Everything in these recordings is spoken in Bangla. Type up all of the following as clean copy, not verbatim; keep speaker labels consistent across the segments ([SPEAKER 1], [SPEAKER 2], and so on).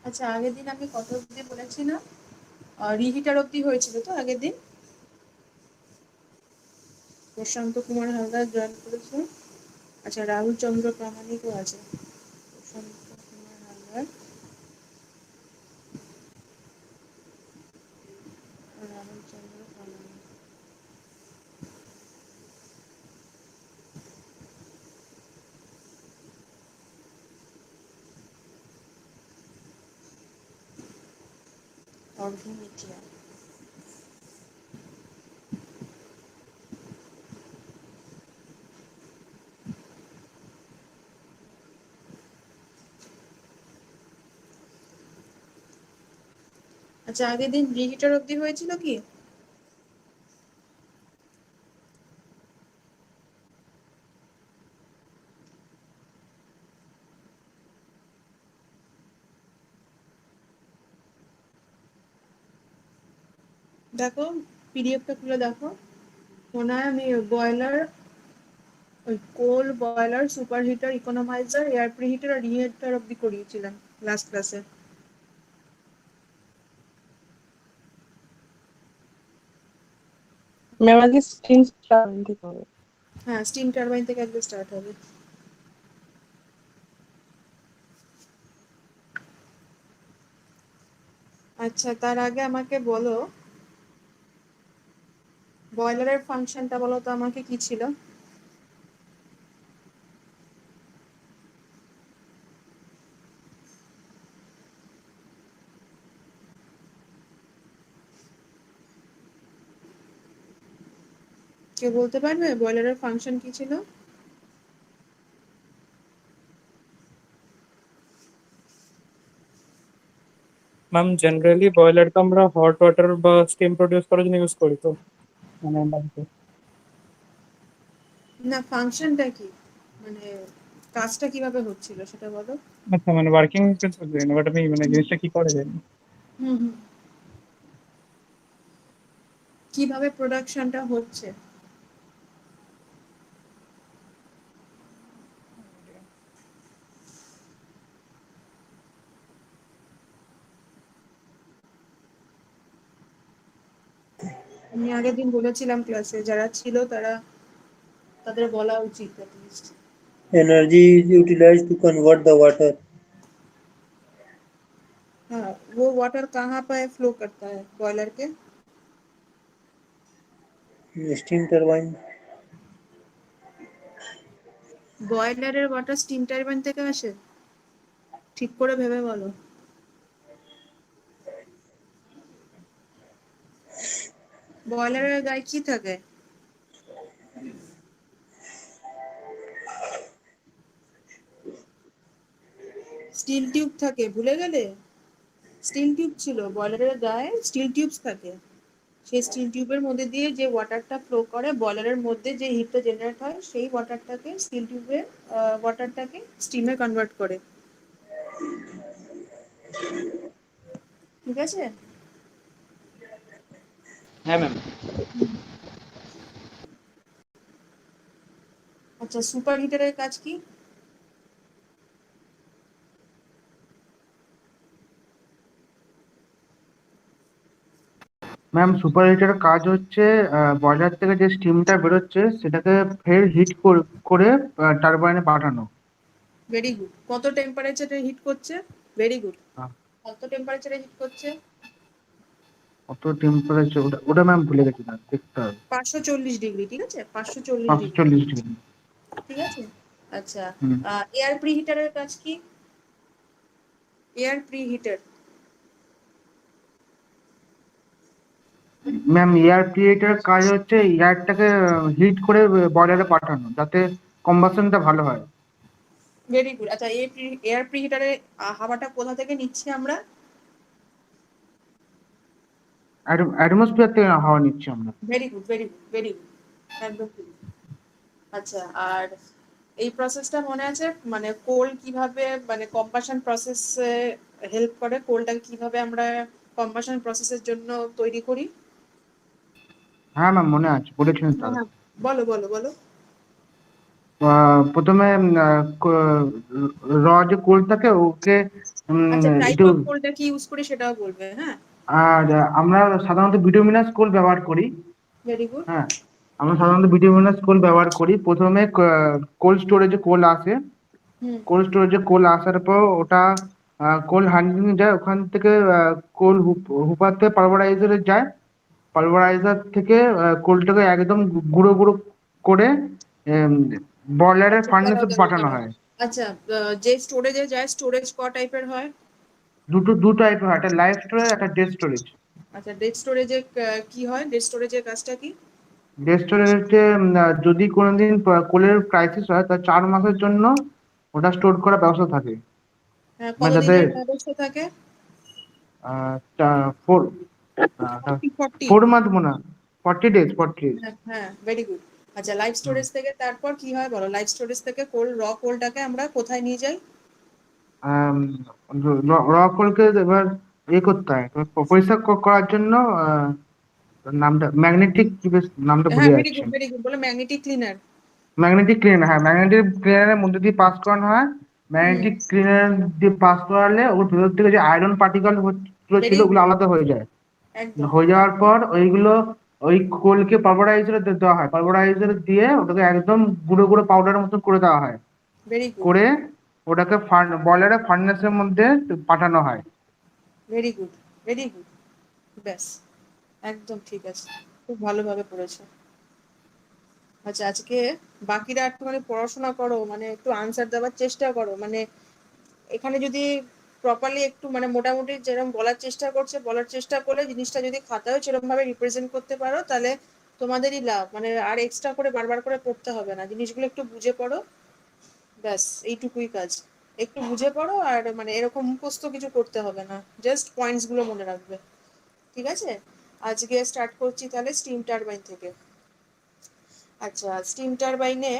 [SPEAKER 1] আচ্ছা, আগের দিন আমি কত অব্দি বলেছি না? রিহিটার অব্দি হয়েছিল তো আগের দিন? প্রশান্ত কুমার হালদার জয়েন করেছে। আচ্ছা, রাহুল চন্দ্র প্রামাণিকও আছে। প্রশান্ত কুমার হালদার, রাহুল চন্দ্র প্রামাণিক। অর্ঘ্যমিত্রা। আচ্ছা, আগের দিন রিহিটার অব্দি হয়েছিল কি? দেখো, পিডিএফটা খুলে দেখো। মনে হয় আমি বয়লার, ওই কোল, বয়লার, সুপার হিটার, ইকোনমাইজার, এয়ার প্রিহিটার আর রিহিটার অব্দি করিয়েছিলাম লাস্ট ক্লাসে।
[SPEAKER 2] ম্যাম আজকে স্টিম টারবাইন থেকে হবে।
[SPEAKER 1] হ্যাঁ, স্টিম টারবাইন থেকে একদম স্টার্ট হবে। আচ্ছা, তার আগে আমাকে বলো, বয়লারের ফাংশনটা বলো তো আমাকে কি ছিল? কেউ বলতে পারবে বয়লারের ফাংশন কি ছিল?
[SPEAKER 3] ম্যাম জেনারেলি বয়লার তো আমরা হট ওয়াটার বা স্টিম প্রডিউস করার জন্য ইউজ করি তো, মানে বাড়িতে।
[SPEAKER 1] না, ফাংশনটা কি, মানে কাজটা কিভাবে হচ্ছিল সেটা বলো।
[SPEAKER 3] আচ্ছা, মানে ওয়ার্কিং প্রিন্সিপাল জানি না, বাট আমি মানে জিনিসটা কি করে জানি।
[SPEAKER 1] হুম হুম। কিভাবে প্রোডাকশনটা হচ্ছে? আমি আগের দিন বলেছিলাম ক্লাসে, যারা ছিল তারা, তাদের বলা উচিত at least.
[SPEAKER 4] Energy is utilized to convert the water.
[SPEAKER 1] हाँ, वो वाटर कहाँ पे फ्लो करता है बॉयलर के?
[SPEAKER 4] Steam turbine.
[SPEAKER 1] বয়লারের ওয়াটার স্টিম টারবাইন থেকে আসে? ঠিক করে ভেবে বলো। বয়লারের গায়ে কি থাকে? স্টিল টিউব থাকে, ভুলে গেলে? স্টিল টিউব ছিল বয়লারের গায়ে, স্টিল টিউবস থাকে। সেই স্টিল টিউবের মধ্যে দিয়ে যে ওয়াটারটা ফ্লো করে, বয়লারের মধ্যে যে হিটটা জেনারেট হয়, সেই ওয়াটারটাকে স্টিল টিউবের ওয়াটারটাকে স্টিমে কনভার্ট করে। ঠিক আছে?
[SPEAKER 5] হ্যাঁ ম্যাম।
[SPEAKER 1] আচ্ছা, সুপার হিটারের কাজ কি?
[SPEAKER 6] ম্যাম সুপার হিটারের কাজ হচ্ছে বয়লার থেকে যে স্টিমটা বেরোচ্ছে সেটাকে ফের হিট করে টারবাইনে পাঠানো।
[SPEAKER 1] Very good. কত টেম্পারেচারে হিট করছে? Very good.
[SPEAKER 6] আহ,
[SPEAKER 1] কত টেম্পারেচারে হিট করছে?
[SPEAKER 6] কত টেম্পারেচার ওটা ওটা ম্যাম ভুলে গেছি না, দেখতে হবে।
[SPEAKER 1] 540 ডিগ্রি, ঠিক আছে, 540 ডিগ্রি।
[SPEAKER 6] 540 ডিগ্রি।
[SPEAKER 1] ঠিক আছে। আচ্ছা,
[SPEAKER 6] হুম।
[SPEAKER 1] এয়ার প্রিহিটারের কাজ কি? এয়ার প্রিহিটার।
[SPEAKER 6] ম্যাম এয়ার ক্রিয়েটারের কাজ হচ্ছে এয়ারটাকে হিট করে বয়লারে পাঠানো যাতে কম্বাসনটা ভালো হয়।
[SPEAKER 1] Very good. আচ্ছা, এয়ার প্রিহিটারে হাওয়াটা কোথা থেকে নিচ্ছি আমরা?
[SPEAKER 6] অ্যাটমসফিয়ার থেকে হাওয়া নিচ্ছি আমরা।
[SPEAKER 1] Very good, very good, very good. একদম ঠিক। আচ্ছা, আর এই প্রসেসটা মনে আছে, মানে কোল কিভাবে, মানে কম্বাশন প্রসেসে হেল্প করে, কোলটাকে কিভাবে আমরা কম্বাশন প্রসেসের জন্য তৈরি করি?
[SPEAKER 6] হ্যাঁ ম্যাম মনে আছে, বলেছিলেন
[SPEAKER 1] হ্যাঁ
[SPEAKER 6] তাহলে।
[SPEAKER 1] হ্যাঁ, বলো বলো বলো।
[SPEAKER 6] প্রথমে র যে কোল থাকে ওকে
[SPEAKER 1] আচ্ছা,
[SPEAKER 6] একটু।
[SPEAKER 1] ট্রাইপড কোলটা কি ইউজ করি সেটাও বলবে, হ্যাঁ।
[SPEAKER 6] আর আমরা সাধারণত বিটুমিনাস কোল ব্যবহার করি।
[SPEAKER 1] Very good.
[SPEAKER 6] হ্যাঁ, আমরা সাধারণত বিটুমিনাস কোল ব্যবহার করি। প্রথমে কোল্ড স্টোরেজে কোল আসে।
[SPEAKER 1] হুম।
[SPEAKER 6] কোল্ড স্টোরেজে কোল আসার পর ওটা কোল হ্যান্ডলিং যায়, ওখান থেকে কোল হুপাতে পালভারাইজারে যায়। পালভারাইজার থেকে কোলটাকে একদম গুঁড়ো গুঁড়ো করে বয়লারের
[SPEAKER 1] আচ্ছা,
[SPEAKER 6] ফার্নেসে
[SPEAKER 1] দাঁড়াও দাঁড়াও
[SPEAKER 6] পাঠানো
[SPEAKER 1] দাঁড়াও।
[SPEAKER 6] হয়।
[SPEAKER 1] আচ্ছা, যে স্টোরেজে যায়, স্টোরেজ ক টাইপের হয়?
[SPEAKER 6] দু টাইপের হয়, একটা লাইভ স্টোরেজ, একটা ডেড স্টোরেজ।
[SPEAKER 1] আচ্ছা, ডেড স্টোরেজে কি হয়? ডেড স্টোরেজের কাজটা কি?
[SPEAKER 6] ডেড স্টোরেজে যদি কোনোদিন কোলের ক্রাইসিস হয়, তা 4 মাসের জন্য ওটা স্টোর করার ব্যবস্থা থাকে।
[SPEAKER 1] হ্যাঁ,
[SPEAKER 6] মানে যাতে
[SPEAKER 1] কতদিনের ব্যবস্থা থাকে?
[SPEAKER 6] ফোর
[SPEAKER 1] 40
[SPEAKER 6] 4 মান্থ মনে হয়, 40 days, 40 days।
[SPEAKER 1] হ্যাঁ হ্যাঁ, ভেরি গুড। আচ্ছা, লাইভ স্টোরেজ থেকে তারপর কি হয় বলো? লাইভ স্টোরেজ থেকে কোলটাকে আমরা কোথায় নিয়ে যাই?
[SPEAKER 6] র কোলকে এবার করতে হয়, পরিষ্কার করার জন্য নামটা ম্যাগনেটিক, নামটা
[SPEAKER 1] হ্যাঁ,
[SPEAKER 6] ভুলে
[SPEAKER 1] ভেরি
[SPEAKER 6] যাচ্ছি।
[SPEAKER 1] গুড ভেরি গুড, বলো ম্যাগনেটিক ক্লিনার।
[SPEAKER 6] ম্যাগনেটিক ক্লিনার, হ্যাঁ, ম্যাগনেটিক ক্লিনারের মধ্যে দিয়ে পাস করানো হয়।
[SPEAKER 1] হুম।
[SPEAKER 6] ম্যাগনেটিক ক্লিনার দিয়ে পাস করালে ওর ভেতর থেকে যে আয়রন পার্টিকেল ছিল
[SPEAKER 1] ভেরি
[SPEAKER 6] ওগুলো
[SPEAKER 1] গুড,
[SPEAKER 6] আলাদা হয়ে যায়।
[SPEAKER 1] একদম।
[SPEAKER 6] হয়ে যাওয়ার পর ওইগুলো ওই কোলকে পালভারাইজারে দেওয়া হয়। পালভারাইজারে দিয়ে ওটাকে একদম গুঁড়ো গুঁড়ো পাউডারের মতো করে দেওয়া হয়।
[SPEAKER 1] ভেরি গুড
[SPEAKER 6] করে ওটাকে বয়লারের ফার্নেসের মধ্যে পাঠানো হয়।
[SPEAKER 1] Very good very good. ব্যাস, একদম ঠিক আছে, খুব ভালোভাবে পড়েছো। আচ্ছা, আজকে বাকিরা একটুখানি পড়াশোনা করো, মানে একটু আনসার দেওয়ার চেষ্টা করো, মানে এখানে যদি প্রপারলি একটু মানে মোটামুটি যেরকম বলার চেষ্টা করলে জিনিসটা যদি খাতায় সেরকম ভাবে রিপ্রেজেন্ট করতে পারো, তাহলে তোমাদেরই লাভ, মানে আর এক্সট্রা করে বারবার করে পড়তে হবে না, জিনিসগুলো একটু বুঝে পড়ো। ব্যাস, এইটুকুই কাজ। একটু বুঝে পড়ো, আর মানে এরকম মুখস্থ কিছু করতে হবে না, জাস্ট পয়েন্টস গুলো মনে রাখবে। ঠিক আছে, আজকে স্টার্ট করছি তাহলে স্টিম টারবাইন থেকে। আচ্ছা, স্টিম টারবাইনে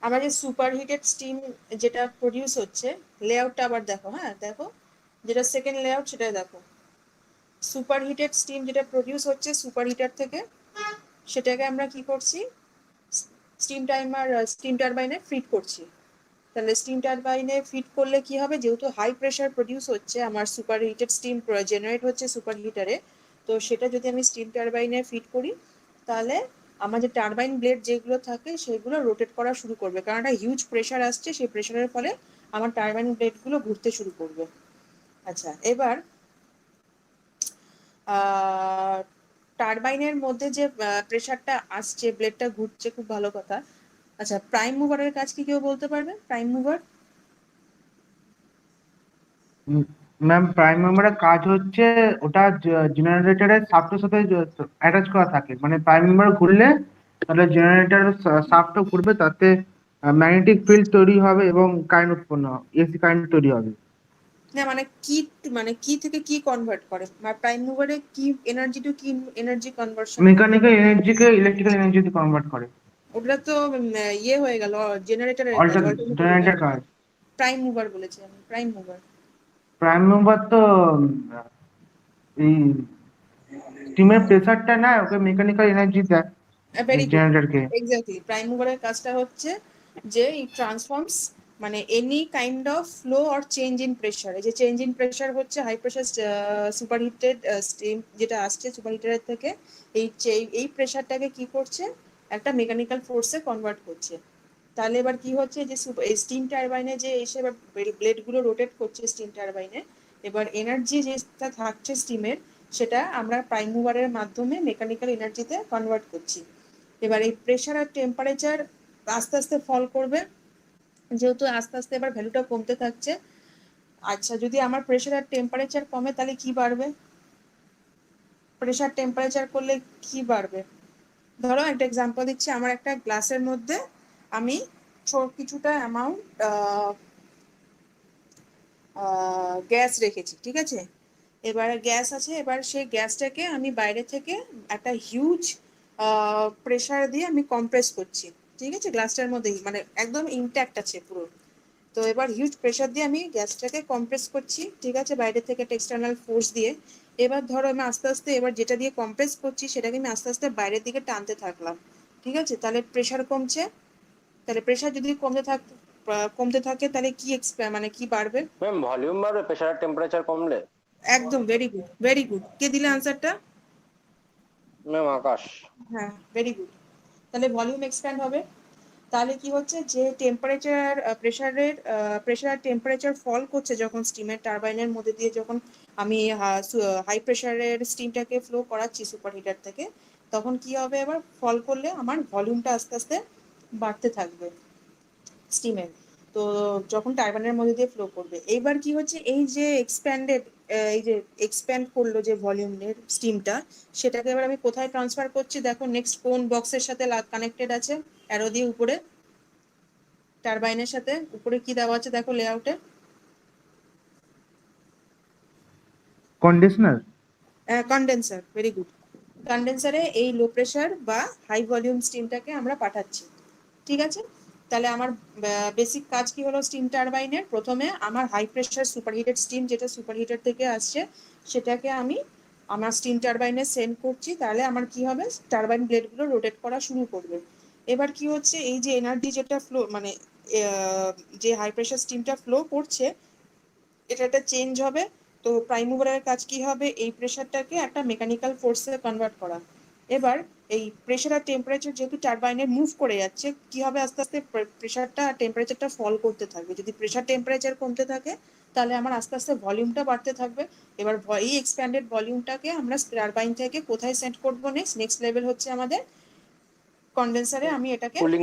[SPEAKER 1] আমাদের সুপারহিটেড স্টিম যেটা প্রডিউস হচ্ছে, লেআউটটা আবার দেখো, হ্যাঁ দেখো, যেটা সেকেন্ড লেআউট সেটা দেখো। সুপারহিটেড স্টিম যেটা প্রডিউস হচ্ছে সুপারহিটার থেকে, সেটাকে আমরা কি করছি, স্টিম টারবাইনে ফিড করছি। তাহলে স্টিম টারবাইনে ফিড করলে কি হবে, যেহেতু হাই প্রেশার প্রডিউস হচ্ছে, আমার সুপারহিটেড স্টিম জেনারেট হচ্ছে সুপারহিটারে, তো সেটা যদি আমি স্টিম টারবাইনে ফিড করি, তাহলে আমার যে টারবাইন ব্লেড যেগুলো থাকে সেগুলো রোটেট করা শুরু করবে, কারণ একটা হিউজ প্রেশার আসছে, সেই প্রেশারের ফলে আমার টারবাইন ব্লেডগুলো ঘুরতে শুরু করবে। আচ্ছা, এবার টারবাইনের মধ্যে যে প্রেশারটা আসছে, ব্লেডটা ঘুরছে, খুব ভালো কথা। আচ্ছা, প্রাইম মুভারের কাজ কি কেউ বলতে পারবে? প্রাইম মুভার
[SPEAKER 6] ম্যাম, প্রাইম মেম্বারের কাজ হচ্ছে ওটা জেনারেটরের শাফটের সাথে অ্যাটাচ করা থাকে। মানে প্রাইম মেম্বার ঘুরলে তাহলে জেনারেটরের শাফটটা ঘুরবে, তাতে ম্যাগনেটিক ফিল্ড তৈরি হবে এবং কারেন্ট উৎপন্ন হবে, এসি কারেন্ট তৈরি হবে।
[SPEAKER 1] না, মানে কি থেকে কি কনভার্ট করে, প্রাইম মুভারে কি এনার্জি টু কি এনার্জি কনভার্সন?
[SPEAKER 6] মেকানিক্যাল এনার্জিকে ইলেকট্রিক্যাল এনার্জিতে কনভার্ট করে।
[SPEAKER 1] ওটা তো ইয়ে হয়ে গেল, জেনারেটরের কাজ,
[SPEAKER 6] অল্টার
[SPEAKER 1] অল্টারনেটরের কাজ।
[SPEAKER 6] জেনারেটর কাজ।
[SPEAKER 1] প্রাইম মুভার বলেছি আমি, প্রাইম মুভার।
[SPEAKER 6] প্রাইম মেম্বার তো এই স্টিমের প্রেসারটা না, ওকে মেকানিক্যাল এনার্জি দেয়
[SPEAKER 1] ভেরি গুড,
[SPEAKER 6] জেনারেটরকে।
[SPEAKER 1] এক্স্যাক্টলি। প্রাইম মুভারের কাজটা হচ্ছে যে ইট ট্রান্সফর্মস মানে any kind of flow or change in pressure. এই যে চেঞ্জ ইন প্রেশার হচ্ছে হাই প্রেশার সুপারহিটেড স্টিম যেটা আসছে সুপারহিটারের থেকে, এই প্রেশারটাকে কি করছে, একটা মেকানিক্যাল ফোর্সে কনভার্ট করছে। তাহলে এবার কি হচ্ছে, যে স্টিম টারবাইনে যে এসে ব্লেডগুলো রোটেট করছে স্টিম টারবাইনে, এবার এনার্জি যেটা থাকছে স্টিমের, সেটা আমরা প্রাইম মুভারের মাধ্যমে মেকানিক্যাল এনার্জিতে কনভার্ট করছি। এবার এই প্রেশার আর টেম্পারেচার আস্তে আস্তে ফল করবে, যেহেতু আস্তে আস্তে এবার ভ্যালুটা কমতে থাকছে। আচ্ছা, যদি আমার প্রেশার আর টেম্পারেচার কমে তাহলে কি বাড়বে? প্রেশার টেম্পারেচার করলে কি বাড়বে? ধরো একটা এক্সাম্পল দিচ্ছি, আমার একটা গ্লাসের মধ্যে আমি কিছুটা অ্যামাউন্ট গ্যাস রেখেছি, ঠিক আছে। এবার গ্যাস আছে, এবার সেই গ্যাসটাকে আমি বাইরে থেকে একটা হিউজ প্রেশার দিয়ে আমি কম্প্রেস করছি, ঠিক আছে, গ্লাসটার মধ্যেই, মানে একদম ইনট্যাক্ট আছে পুরো। তো এবার হিউজ প্রেশার দিয়ে আমি গ্যাসটাকে কম্প্রেস করছি, ঠিক আছে, বাইরে থেকে একটা এক্সটার্নাল ফোর্স দিয়ে। এবার ধরো আমি আস্তে আস্তে এবার যেটা দিয়ে কম্প্রেস করছি সেটাকে আমি আস্তে আস্তে বাইরের দিকে টানতে থাকলাম, ঠিক আছে, তাহলে প্রেশার কমছে। তাহলে প্রেশার যদি কমতে থাক কমতে থাকে তাহলে কি মানে কি বাড়বে?
[SPEAKER 5] ম্যাম ভলিউম বাড়বে প্রেসার টেম্পারেচার কমলে।
[SPEAKER 1] একদম, ভেরি গুড, ভেরি গুড। কে দিলে আনসারটা?
[SPEAKER 5] ম্যাম আকাশ।
[SPEAKER 1] হ্যাঁ, ভেরি গুড। তাহলে ভলিউম এক্সপ্যান্ড হবে। তাহলে কি হচ্ছে, যে টেম্পারেচার প্রেশার আর টেম্পারেচার ফল করছে যখন স্টিমের টারবাইনের মধ্যে দিয়ে, যখন আমি হাই প্রেশারের স্টিমটাকে ফ্লো করাচ্ছি সুপার হিটার থেকে, তখন কি হবে, এবার ফল করলে আমার ভলিউমটা আস্তে আস্তে বাড়তে থাকবে স্টিমের। তো যখন টারবাইনের মধ্যে দিয়ে ফ্লো করবে, এইবার কি হচ্ছে, এই যে এক্সপ্যান্ড করলো যে ভলিউমের স্টিমটা, সেটাকে এবার আমি কোথায় ট্রান্সফার করছি? দেখো নেক্সট কোন বক্সের সাথে কানেক্টেড আছে অ্যারো দিয়ে উপরে, টারবাইনের সাথে উপরে কি দেওয়া আছে দেখো লেআউটে?
[SPEAKER 6] কন্ডিশনার।
[SPEAKER 1] Condenser, very good. কন্ডেন্সারে এই লো প্রেশার বা হাই ভলিউম স্টিমটাকে আমরা পাঠাচ্ছি, ঠিক আছে? তাহলে আমার বেসিক কাজ কি হলো স্টিম টারবাইনের? প্রথমে আমার হাই প্রেশার সুপারহিটেড স্টিম যেটা সুপারহিটার থেকে আসছে, সেটাকে আমি আমার স্টিম টারবাইনে সেন্ড করছি। তাহলে আমার কি হবে, টারবাইন ব্লেডগুলো রোটেট করা শুরু করবে। এবার কি হচ্ছে, এই যে এনার্জি যেটা ফ্লো, মানে যে হাই প্রেশার স্টিমটা ফ্লো করছে, এটা একটা চেঞ্জ হবে। তো প্রাইম মুভারের কাজ কি হবে, এই প্রেশারটাকে একটা মেকানিক্যাল ফোর্সে কনভার্ট করা। এবার এই প্রেশার আর টেম্পারেচার যেহেতু টারবাইনে মুভ করে যাচ্ছে, কি হবে, আস্তে আস্তে প্রেশারটা আর টেম্পারেচারটা ফল করতে থাকবে। যদি প্রেশার টেম্পারেচার কমতে থাকে, তাহলে আমার আস্তে আস্তে ভলিউমটা বাড়তে থাকবে। এবার এই এক্সপ্যান্ডেড ভলিউমটাকে আমরা টারবাইন থেকে কোথায় সেন্ড করবো? নেক্সট লেভেল হচ্ছে আমাদের কন্ডেন্সারে। আমি এটাকে
[SPEAKER 5] কুলিং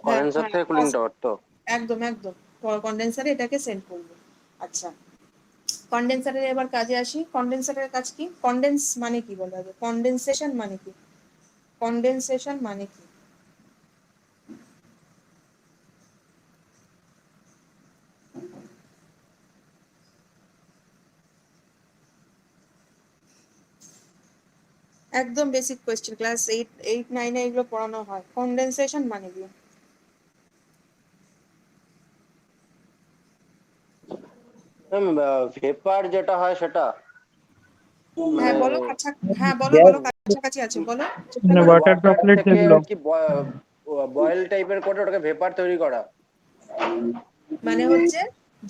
[SPEAKER 5] কন্ডেন্সার থেকে কুলিং টাওয়ার তো।
[SPEAKER 1] একদম একদম কন্ডেন্সারে এটাকে সেন্ড করবো। আচ্ছা, কন্ডেন্সারের এবার কাজে আসি। কন্ডেন্সারের কাজ কি? কন্ডেন্স মানে কি বলা হবে? কন্ডেনসেশন মানে কি? কন্ডেনসেশন মানে কি? একদম বেসিক কোয়েশ্চেন, ক্লাস 8 9 এগুলো পড়ানো হয়। কন্ডেনসেশন মানে কি?
[SPEAKER 5] ম্যাম ভেপার যেটা হয় সেটা,
[SPEAKER 1] হ্যাঁ
[SPEAKER 5] মানে
[SPEAKER 1] বলো, হ্যাঁ বলো
[SPEAKER 4] Gas,
[SPEAKER 1] বলো, কাছাকাছি আছে, বলো চেষ্টা
[SPEAKER 3] মানে
[SPEAKER 1] করো।
[SPEAKER 3] ওয়াটার ড্রপলেট
[SPEAKER 5] থেকে
[SPEAKER 3] যেগুলো।
[SPEAKER 5] কি বয়েল টাইপের করে ওটাকে ভেপার তৈরি করা।
[SPEAKER 1] মানে হচ্ছে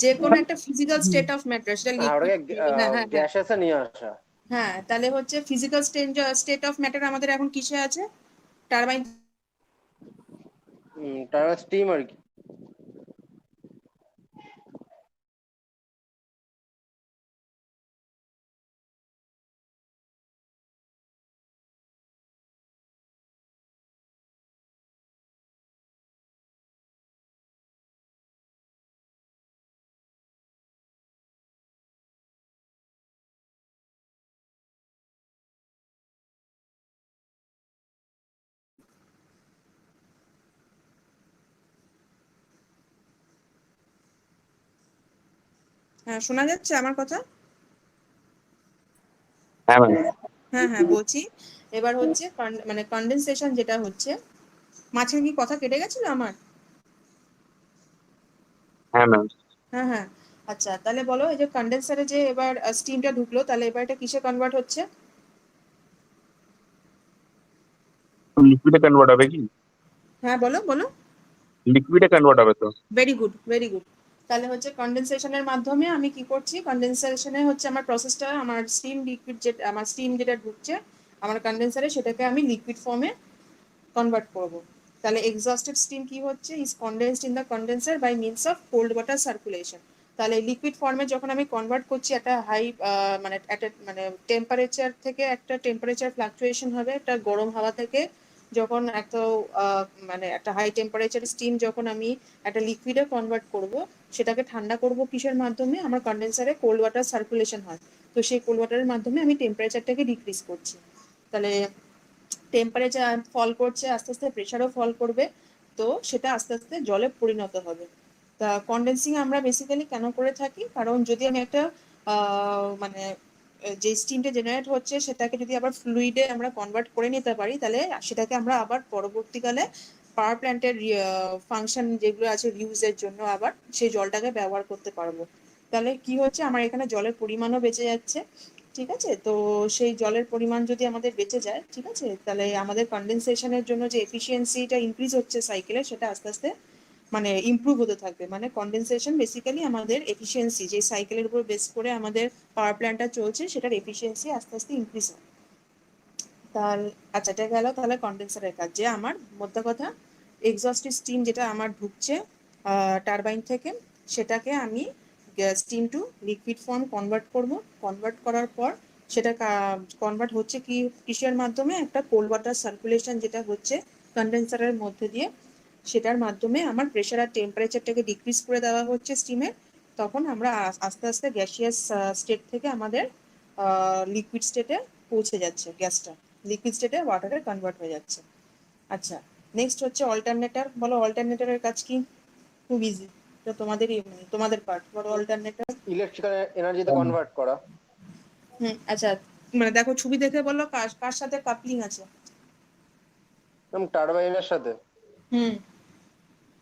[SPEAKER 1] যে কোনো একটা ফিজিক্যাল স্টেট অফ ম্যাটার, সেটা
[SPEAKER 5] হ্যাঁ ওটাকে
[SPEAKER 1] লিকুইড, হ্যাঁ হ্যাঁ হ্যাঁ
[SPEAKER 5] গ্যাসেসে নিয়ে আসা।
[SPEAKER 1] হ্যাঁ, তাহলে হচ্ছে ফিজিক্যাল স্টেট অফ ম্যাটার আমাদের এখন কিসে আছে? টারবাইন।
[SPEAKER 5] তার স্টিম আর কি।
[SPEAKER 1] হ্যাঁ, শোনা যাচ্ছে আমার কথা?
[SPEAKER 7] হ্যাঁ ম্যাম।
[SPEAKER 1] হ্যাঁ হ্যাঁ বলছি। এবার হচ্ছে মানে কন্ডেনসেশন যেটা হচ্ছে, মাঝখানে কি কথা কেটে গেছিল আমার?
[SPEAKER 7] হ্যাঁ ম্যাম।
[SPEAKER 1] হ্যাঁ হ্যাঁ। আচ্ছা, তাহলে বলো, এই যে কন্ডেন্সারে যে এবার স্টিমটা ঢুকলো, তাহলে এবার এটা কিসে কনভার্ট হচ্ছে?
[SPEAKER 7] লিকুইডে কনভার্ট হবে কি?
[SPEAKER 1] হ্যাঁ বলো বলো।
[SPEAKER 7] লিকুইডে কনভার্ট হবে তো।
[SPEAKER 1] Very good, very good. তাহলে হচ্ছে কন্ডেনসেশনের মাধ্যমে আমি কি করছি, কন্ডেনসেশনে হচ্ছে আমার প্রসেসটা, আমার স্টিম যেটা ঢুকছে আমার কন্ডেন্সারে, সেটাকে আমি লিকুইড ফর্মে কনভার্ট করব। তাহলে এক্সস্টেড স্টিম কি হচ্ছে, is condensed in the condenser by means of cold water circulation. তাহলে লিকুইড ফর্মে যখন আমি কনভার্ট করছি, একটা হাই মানে একটা মানে টেম্পারেচার থেকে একটা টেম্পারেচার ফ্লাকচুয়েশন হবে, একটা গরম হাওয়া থেকে যখন একটা মানে একটা হাই টেম্পারেচার স্টিম যখন আমি একটা লিকুইডে কনভার্ট করব, সেটাকে ঠান্ডা করব কিসের মাধ্যমে? আমার কন্ডেন্সারে কোল্ড ওয়াটার সার্কুলেশন হয়। তো সেই কোল্ড ওয়াটারের মাধ্যমে আমি টেম্পারেচারটাকে ডিক্রিজ করছি। তাহলে টেম্পারেচার ফল করছে, আস্তে আস্তে প্রেশারও ফল করবে, তো সেটা আস্তে আস্তে জলে পরিণত হবে। তা কন্ডেন্সিং আমরা বেসিক্যালি কেন করে থাকি? কারণ যদি আমি একটা মানে যে স্টিমটা জেনারেট হচ্ছে সেটাকে যদি আবার ফ্লুইডে আমরা কনভার্ট করে নিতে পারি, তাহলে সেটাকে আমরা আবার পরবর্তীকালে পাওয়ার প্ল্যান্টের ফাংশন যেগুলো আছে রিউজের জন্য আবার সেই জলটাকে ব্যবহার করতে পারবো। তাহলে কি হচ্ছে, আমার এখানে জলের পরিমাণও বেঁচে যাচ্ছে, ঠিক আছে? তো সেই জলের পরিমাণ যদি আমাদের বেঁচে যায়, ঠিক আছে, তাহলে আমাদের কন্ডেনসেশনের জন্য যে এফিসিয়েন্সিটা ইনক্রিজ হচ্ছে সাইকেলে, সেটা আস্তে আস্তে মানে ইমপ্রুভ হতে থাকবে। মানে কন্ডেনসেশন বেসিক্যালি আমাদের এফিসিয়েন্সি, যে সাইকেলের উপর বেস করে আমাদের পাওয়ার প্ল্যান্টটা চলছে, সেটার এফিসিয়েন্সি আস্তে আস্তে ইনক্রিজ হয়। তাহলে আচ্ছা, এটা গেল তাহলে কন্ডেন্সারের কাজ। যে আমার মোদ্দা কথা এক্সস্ট স্টিম যেটা আমার ঢুকছে টারবাইন থেকে, সেটাকে আমি steam to liquid form convert করব। কনভার্ট করার পর সেটা কনভার্ট হচ্ছে কি কিসের মাধ্যমে, একটা কোল্ড ওয়াটার সার্কুলেশন যেটা হচ্ছে কন্ডেন্সারের মধ্যে দিয়ে, সেটার মাধ্যমে আমার প্রেশার আর টেম্পারেচারটাকে ডিক্রিজ করে দেওয়া হচ্ছে স্টিমের। তখন আমরা আস্তে আস্তে গ্যাসিয়াস স্টেট থেকে আমাদের লিকুইড স্টেটে পৌঁছে যাচ্ছে, গ্যাসটা লিকুইড স্টেটে ওয়াটারে কনভার্ট হয়ে যাচ্ছে। আচ্ছা, নেক্সট হচ্ছে অল্টারনেটর। বলো অল্টারনেটরের কাজ কি? খুব ইজি, এটা তোমাদেরই তোমাদের পার্ট। বলো অল্টারনেটর।
[SPEAKER 5] ইলেকট্রিক্যাল এনার্জিতে কনভার্ট করা।
[SPEAKER 1] আচ্ছা, মানে দেখো ছবি দেখে বলো কার কার সাথে কাপলিং আছে।
[SPEAKER 5] ম্যাম টারবাইনের সাথে।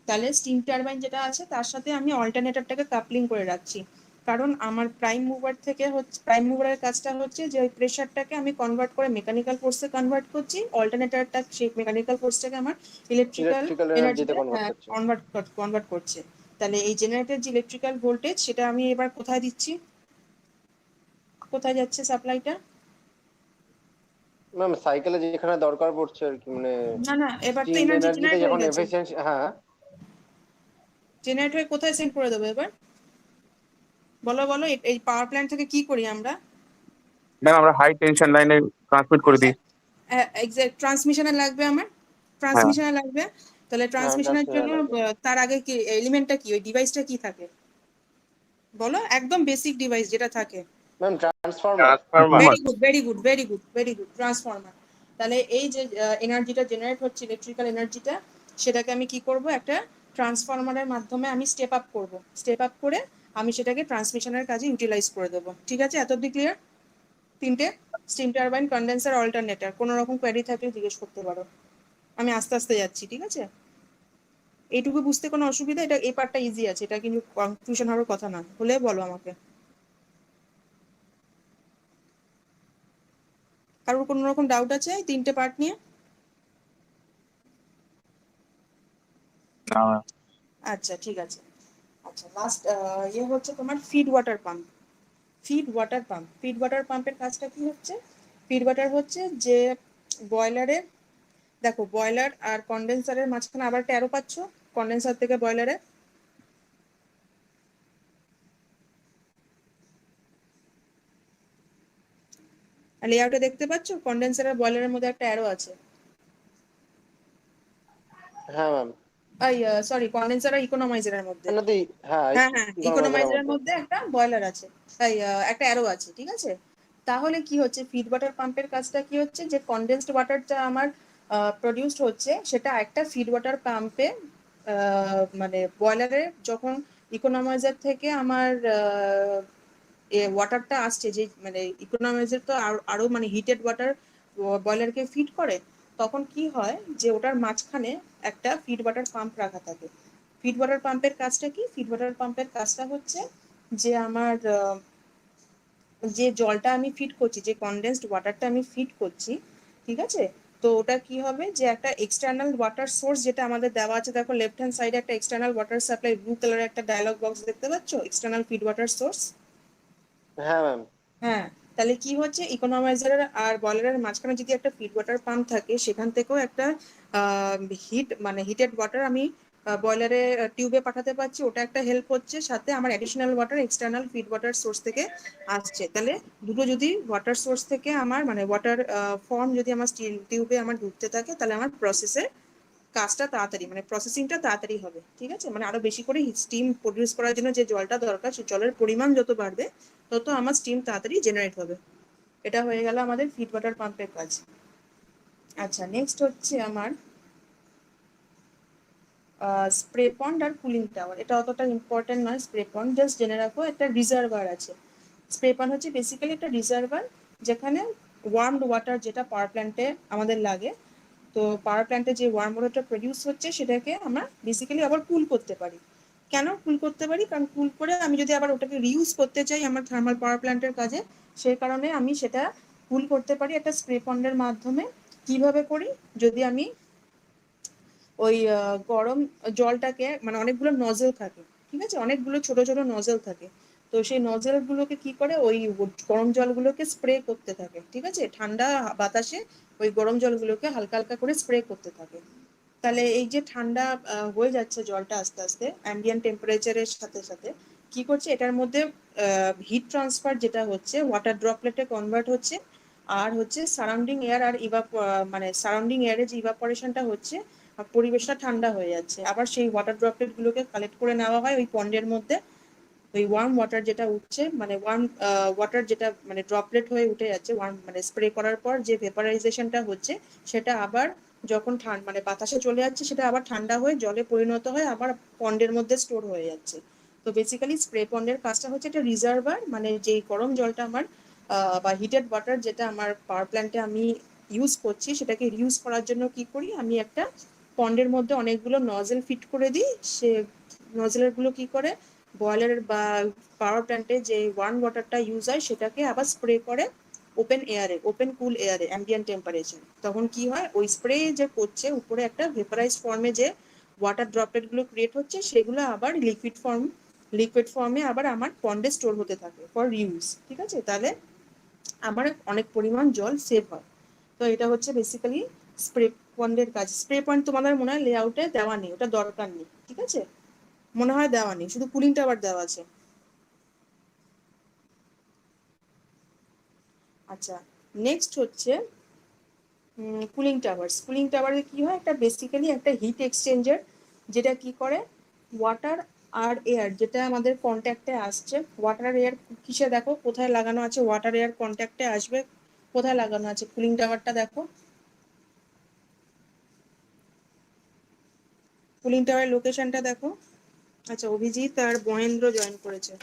[SPEAKER 1] তাহলে স্টিম টারবাইন যেটা আছে তার সাথে আমি অল্টারনেটরটাকে কাপলিং করে রাখছি। কারণ আমার প্রাইম মুভার থেকে হচ্ছে, প্রাইম মুভারের কাজটা হচ্ছে যে ওই প্রেশারটাকে আমি কনভার্ট করে মেকানিক্যাল ফোর্সে কনভার্ট করছি, অল্টারনেটরটা সেই মেকানিক্যাল ফোর্সটাকে আমার ইলেকট্রিক্যাল
[SPEAKER 5] ইলেকট্রিক্যাল
[SPEAKER 1] এনার্জিতে
[SPEAKER 5] এনার্জিতে কনভার্ট করছে।
[SPEAKER 1] কনভার্ট করছে। তাহলে এই জেনারেটর যে ইলেকট্রিক্যাল ভোল্টেজ, সেটা আমি এবার কোথায় দিচ্ছি, কোথায় যাচ্ছে সাপ্লাইটা?
[SPEAKER 5] ম্যাম সাইকেলে যেখানে দরকার পড়ছে আর কি, মানে
[SPEAKER 1] না না, এবার তো
[SPEAKER 5] স্টিম
[SPEAKER 1] এনার্জি
[SPEAKER 5] এনার্জিতে
[SPEAKER 1] জেনারেট
[SPEAKER 5] যখন
[SPEAKER 1] হয়ে গেছে।
[SPEAKER 5] এফিসিয়েন্সি, হ্যাঁ
[SPEAKER 1] জেনারেট হয়ে কোথায় সেন্ড করে দেবো এবার? বলো বলো, এই পাওয়ার প্ল্যান্ট থেকে কি করি আমরা?
[SPEAKER 7] ম্যাম আমরা হাই টেনশন লাইনে ট্রান্সমিট করে দিই।
[SPEAKER 1] এক্সাক্ট ট্রান্সমিশনে লাগবে আমার,
[SPEAKER 7] হ্যাঁ
[SPEAKER 1] ট্রান্সমিশনে লাগবে। তাহলে
[SPEAKER 5] হ্যাঁ
[SPEAKER 1] ট্রান্সমিশনের
[SPEAKER 5] ট্রান্সমিটার
[SPEAKER 1] জন্য
[SPEAKER 5] লাগে।
[SPEAKER 1] তার আগে কি এলিমেন্টটা কি, ওই ডিভাইসটা কি থাকে বলো? একদম বেসিক ডিভাইস যেটা থাকে।
[SPEAKER 5] Ma'am transformer.
[SPEAKER 7] Transformer.
[SPEAKER 1] Very good very good very good very good, transformer. তাহলে এই যে এনার্জিটা জেনারেট হচ্ছে, ইলেকট্রিক্যাল এনার্জিটা, সেটাকে আমি কি করব, একটা ট্রান্সফরমারের মাধ্যমে আমি স্টেপ আপ করব। স্টেপ আপ করে আমি সেটাকে ট্রান্সমিশনের কাজে ইউটিলাইজ করে দেবো। ঠিক আছে, এত অব্দি ক্লিয়ার? তিনটে, স্টিম টারবাইন, কন্ডেন্সার, অল্টারনেটর। কোনো রকম কোয়েরি থাকলে জিজ্ঞেস করতে পারো, আমি আস্তে আস্তে যাচ্ছি। ঠিক আছে, এইটুকু বুঝতে কোনো অসুবিধা? এটা এই পার্টটা ইজি আছে, এটা কিন্তু কনফিউশন হওয়ার কথা না, হলে বলো আমাকে। কারোর কোনো রকম ডাউট আছে এই তিনটে পার্ট নিয়ে?
[SPEAKER 7] না
[SPEAKER 1] আচ্ছা ঠিক আছে। আচ্ছা, লাস্ট ইয়ে হচ্ছে তোমার feed water pump. Feed water pump, feed water পাম্পের কাজটা কি হচ্ছে? ফিড ওয়াটার হচ্ছে যে বয়লারে, দেখো বয়লার আর কন্ডেন্সারের মাঝখানে আবার একটা অ্যারো পাচ্ছ, কন্ডেন্সার থেকে বয়লারে। লেআউটে দেখতে পাচ্ছ কন্ডেন্সার আর বয়লারের মধ্যে একটা অ্যারো আছে।
[SPEAKER 5] হ্যাঁ ম্যাম।
[SPEAKER 1] সরি, কন্ডেন্সার আর ইকোনমাইজারের মধ্যে।
[SPEAKER 5] নদী। হ্যাঁ
[SPEAKER 1] হ্যাঁ হ্যাঁ,
[SPEAKER 5] ইকোনমাইজারের
[SPEAKER 1] ইকোনমাইজারের
[SPEAKER 5] মধ্যে।
[SPEAKER 1] মধ্যে একটা বয়লার আছে, তাই একটা অ্যারো আছে। ঠিক আছে, তাহলে কি হচ্ছে, ফিড ওয়াটার পাম্পের কাজটা কি হচ্ছে, যে কনডেন্সড ওয়াটারটা আমার প্রডিউসড হচ্ছে, সেটা একটা ফিড ওয়াটার পাম্পে, মানে বয়লারে যখন ইকোনমাইজার থেকে আমার ওয়াটারটা আসছে, যে মানে ইকোনমাইজার তো আরো মানে হিটেড ওয়াটার বয়লারকে ফিড করে, তখন কি হয় যে ওটার মাঝখানে একটা ফিড ওয়াটার পাম্প রাখা থাকে। ফিড ওয়াটার পাম্পের কাজটা কি? ফিড ওয়াটার পাম্পের কাজটা হচ্ছে যে আমার যে জলটা আমি ফিড করছি, যে কনডেন্সড ওয়াটারটা আমি ফিড করছি, ঠিক আছে, তো ওটা কি হবে, যে একটা এক্সটার্নাল ওয়াটার সোর্স যেটা আমাদের দেওয়া আছে, দেখো লেফট হ্যান্ড সাইডে একটা এক্সটার্নাল ওয়াটার সাপ্লাই ব্লু কালারের একটা ডায়লগ বক্স দেখতে পাচ্ছ, এক্সটার্নাল ফিড ওয়াটার সোর্স।
[SPEAKER 5] হ্যাঁ ম্যাম।
[SPEAKER 1] হ্যাঁ, তাহলে কি হচ্ছে, ইকোনমাইজারের আর বয়লারের মাঝখানে যদি একটা ফিড ওয়াটার পাম্প থাকে, সেখান থেকেও একটা হিট মানে হিটেড ওয়াটার আমি বয়লারে টিউবে পাঠাতে পারছি, ওটা একটা হেল্প হচ্ছে। সাথে আমার additional water external feed water source থেকে আসছে। তাহলে দুটো যদি ওয়াটার সোর্স থেকে আমার মানে ওয়াটার ফর্ম যদি আমার স্টিল টিউবে আমার ঢুকতে থাকে, তাহলে আমার প্রসেসের কাজটা তাড়াতাড়ি, মানে প্রসেসিংটা তাড়াতাড়ি হবে। ঠিক আছে, মানে আরো বেশি করে স্টিম প্রডিউস করার জন্য যে জলটা দরকার, সেই জলের পরিমাণ যত বাড়বে, তত আমার স্টিম তাড়াতাড়ি জেনারেট হবে। এটা হয়ে গেল আমাদের ফিড ওয়াটার পাম্পের কাজ। আচ্ছা, নেক্সট হচ্ছে আমার স্প্রে পন্ড আর কুলিং টাওয়ার। এটা অতটা ইম্পর্টেন্ট নয়। স্প্রে পন্ড জাস্ট জেনে রাখো, একটা রিজার্ভার আছে। স্প্রে পন্ড হচ্ছে বেসিক্যালি একটা রিজার্ভার, যেখানে ওয়ার্মড ওয়াটার যেটা পাওয়ার প্ল্যান্টে আমাদের লাগে, তো পাওয়ার প্ল্যান্টে যে ওয়ার্ম ওয়াটারটা প্রডিউস হচ্ছে, সেটাকে আমরা বেসিক্যালি আবার কুল করতে পারি। কেন কুল করতে পারি? কারণ কুল করে আমি যদি আবার ওটাকে রিউজ করতে চাই আমার থার্মাল পাওয়ার প্ল্যান্টের কাজে, সেই কারণে আমি সেটা কুল করতে পারি একটা স্প্রে পন্ডের মাধ্যমে। কিভাবে করি? যদি আমি ওই গরম জলটাকে মানে অনেকগুলো নজেল থাকে, ঠিক আছে, অনেকগুলো ছোট ছোট নজেল থাকে। তো সেই নজেল গুলোকে কি করে ওই গরম জলগুলোকে স্প্রে করতে থাকে, ঠিক আছে, ঠান্ডা বাতাসে ওই গরম জলগুলোকে হালকা হালকা করে স্প্রে করতে থাকে। তাহলে এই যে ঠান্ডা হয়ে যাচ্ছে জলটা আস্তে আস্তে অ্যাম্বিয়েন্ট টেম্পারেচারের সাথে সাথে কি করছে, এটার মধ্যে হিট ট্রান্সফার যেটা হচ্ছে ওয়াটার ড্রপলেটে কনভার্ট হচ্ছে, আর হচ্ছে সারাউন্ডিং এয়ার আর মানে সারাউন্ডিং এয়ারে যে ইভাপোরেশনটা হচ্ছে, আর পরিবেশটা ঠান্ডা হয়ে যাচ্ছে। আবার সেই ওয়াটার ড্রপলেট গুলোকে কালেক্ট করে নেওয়া হয় ওই পন্ডের মধ্যে, ওই ওয়ার্ম ওয়াটার যেটা উঠছে, মানে ওয়ার্ম ওয়াটার যেটা মানে ড্রপলেট হয়ে উঠে যাচ্ছে, ওয়ার্ম মানে স্প্রে করার পর যে ভেপারাইজেশনটা হচ্ছে সেটা আবার যখন মানে বাতাসে চলে যাচ্ছে সেটা আবার ঠান্ডা হয়ে জলে পরিণত হয়ে আবার পন্ডের মধ্যে স্টোর হয়ে যাচ্ছে। তো বেসিক্যালি স্প্রে পন্ডের কাজটা হচ্ছে একটা রিজার্ভার, মানে যেই গরম জলটা আমার বা হিটেড ওয়াটার যেটা আমার পাওয়ার প্ল্যান্টে আমি ইউজ করছি সেটাকে রিউজ করার জন্য কি করি, আমি একটা পন্ডের মধ্যে অনেকগুলো নজেল ফিট করে দিই। সে নজেলের গুলো কি করে বয়লার বা পাওয়ার প্ল্যান্টে যে ওয়ার্ম ওয়াটারটা ইউজ হয় সেটাকে আবার স্প্রে করে ওপেন এয়ারে, ওপেন কুল এয়ারে অ্যাম্বিয়েন্ট টেম্পারেচার। তখন কি হয় ওই স্প্রে যে করছে উপরে একটা ভেপারাইজ ফর্মে যে ওয়াটার ড্রপলেট গুলো ক্রিয়েট হচ্ছে সেগুলো আবার লিকুইড ফর্মে আবার আমার পন্ডে স্টোর হতে থাকে ফর ইউজ, ঠিক আছে। তাহলে আমার অনেক পরিমাণ জল সেভ হয়। তো এটা হচ্ছে বেসিক্যালি স্প্রে পন্ডের কাজ। স্প্রে পয়েন্ট তোমাদের মনে হয় লেআউটে দেওয়া নেই, ওটা দরকার নেই, ঠিক আছে, মনে হয় দেওয়া নেই, শুধু কুলিং টাওয়ার দেওয়া আছে। আচ্ছা, নেক্সট হচ্ছে কুলিং টাওয়ার্স। কুলিং টাওয়ারে কি হয়, একটা বেসিক্যালি একটা হিট এক্সচেঞ্জার যেটা কি করে ওয়াটার আর এয়ার যেটা আমাদের কন্ট্যাক্টে আসছে, ওয়াটার আর এয়ার কিসে দেখো কোথায় লাগানো আছে, ওয়াটার এয়ার কন্ট্যাক্টে আসবে কোথায় লাগানো আছে, কুলিং টাওয়ারটা দেখো, কুলিং টাওয়ারের লোকেশনটা দেখো। আচ্ছা, অভিজিৎ আর মহেন্দ্র জয়েন করেছে।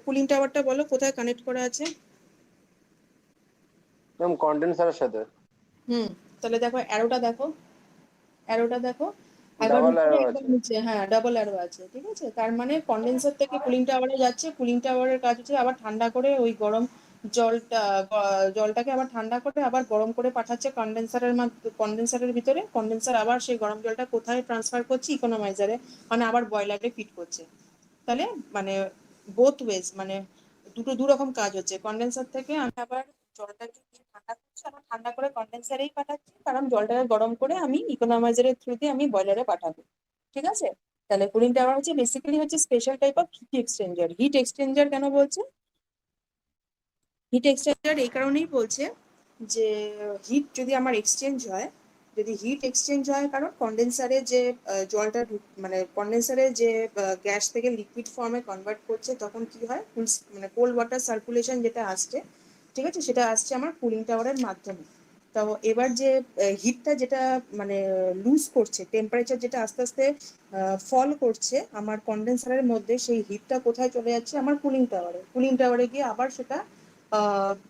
[SPEAKER 1] কুলিং টাওয়ারটা বলো কোথায় কানেক্ট করা আছে।
[SPEAKER 5] ম্যাম কন্ডেন্সারের সাথে।
[SPEAKER 1] তাহলে দেখো অ্যারোটা দেখো, অ্যারোটা দেখো, একবার
[SPEAKER 5] ডাবল
[SPEAKER 1] উপরে
[SPEAKER 5] অ্যারো
[SPEAKER 1] একবার
[SPEAKER 5] আছে।
[SPEAKER 1] নিচে, হ্যাঁ ডাবল অ্যারো আছে, ঠিক আছে। তার মানে কন্ডেন্সার থেকে কুলিং টাওয়ারে যাচ্ছে, কুলিং টাওয়ারের কাজ হচ্ছে আবার ঠান্ডা করে ওই গরম জলটা জলটাকে আবার ঠান্ডা করে আবার গরম করে পাঠাচ্ছে কন্ডেন্সারের ভিতরে, কন্ডেন্সার আবার সেই গরম জলটা কোথায় ট্রান্সফার করছে, ইকোনমাইজারে, মানে আবার বয়লারে ফিট করছে। তাহলে মানে বোথ ওয়েজ, মানে দু রকম কাজ হচ্ছে। কন্ডেন্সার থেকে আমি আবার জলটাকে ঠান্ডা করছি, আবার ঠান্ডা করে কন্ডেন্সারেই পাঠাচ্ছি, কারণ জলটাকে গরম করে আমি ইকোনমাইজারের থ্রু দিয়ে আমি বয়লারে পাঠাবো, ঠিক আছে। তাহলে কুলিং টাওয়ার হচ্ছে বেসিক্যালি হচ্ছে special type of heat exchanger. Hit exchanger কেন বলছে, হিট এক্সচেঞ্জার এই কারণেই বলছে যে হিট যদি আমার এক্সচেঞ্জ হয়, যদি হিট এক্সচেঞ্জ হয়, কারণ কন্ডেন্সারে যে জলটা মানে কন্ডেন্সারে যে গ্যাস থেকে লিকুইড ফর্মে কনভার্ট করছে তখন কি হয় মানে কোল্ড ওয়াটার সার্কুলেশন যেটা আসছে, ঠিক আছে, সেটা আসছে আমার কুলিং টাওয়ারের মাধ্যমে। তো এবার যে হিটটা যেটা মানে লুজ করছে, টেম্পারেচার যেটা আস্তে আস্তে ফল করছে আমার কন্ডেন্সারের মধ্যে, সেই হিটটা কোথায় চলে যাচ্ছে আমার কুলিং টাওয়ারে, কুলিং টাওয়ারে গিয়ে আবার সেটা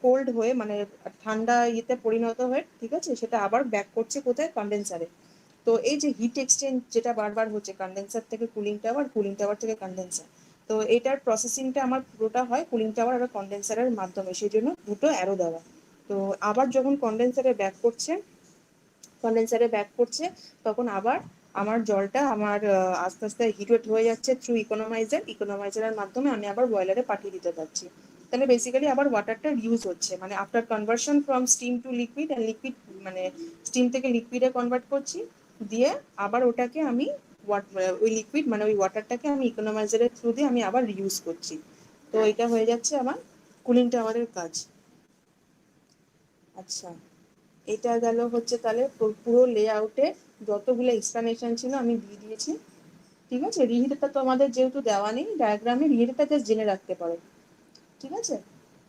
[SPEAKER 1] কোল্ড হয়ে মানে ঠান্ডা ইয়েতে পরিণত হয়ে, ঠিক আছে, সেটা আবার ব্যাক করছে কোথায় কন্ডেন্সারে। তো এই যে হিট এক্সচেঞ্জ যেটা বারবার হচ্ছে কন্ডেন্সার থেকে কুলিং টাওয়ার থেকে কন্ডেন্সার, তো এটার প্রসেসিংটা আমার পুরোটা হয় কুলিং টাওয়ার আর কন্ডেন্সারের মাধ্যমে, সেই জন্য দুটো অ্যারো দেওয়া। তো আবার যখন কন্ডেন্সারে ব্যাক করছে তখন আবার আমার জলটা আমার আস্তে আস্তে হিটেড হয়ে যাচ্ছে থ্রু ইকোনমাইজারের মাধ্যমে আমি আবার বয়লারে পাঠিয়ে দিতে পারছি। তাহলে বেসিক্যালি আবার ওয়াটারটা ইউজ হচ্ছে, মানে after conversion from steam to liquid, and liquid মানে স্টিম থেকে লিকুইডে কনভার্ট করছি, দিয়ে আবার ওটাকে আমি ওই লিকুইড মানে ওই ওয়াটারটাকে আমি ইকোনমাইজারের থ্রু দিয়ে আমি আবার রিউজ করছি। তো এটা হয়ে যাচ্ছে আমার কুলিং টাওয়ারের কাজ। আচ্ছা, এটা গেল হচ্ছে তাহলে পুরো লেআউটে যতগুলো এক্সপ্লানেশন ছিল আমি দিয়ে দিয়েছি, ঠিক আছে। রিহিটটা তো আমাদের যেহেতু দেওয়া নেই ডায়াগ্রামে, রিহিটটা জাস্ট জেনে রাখতে পারো, ঠিক আছে।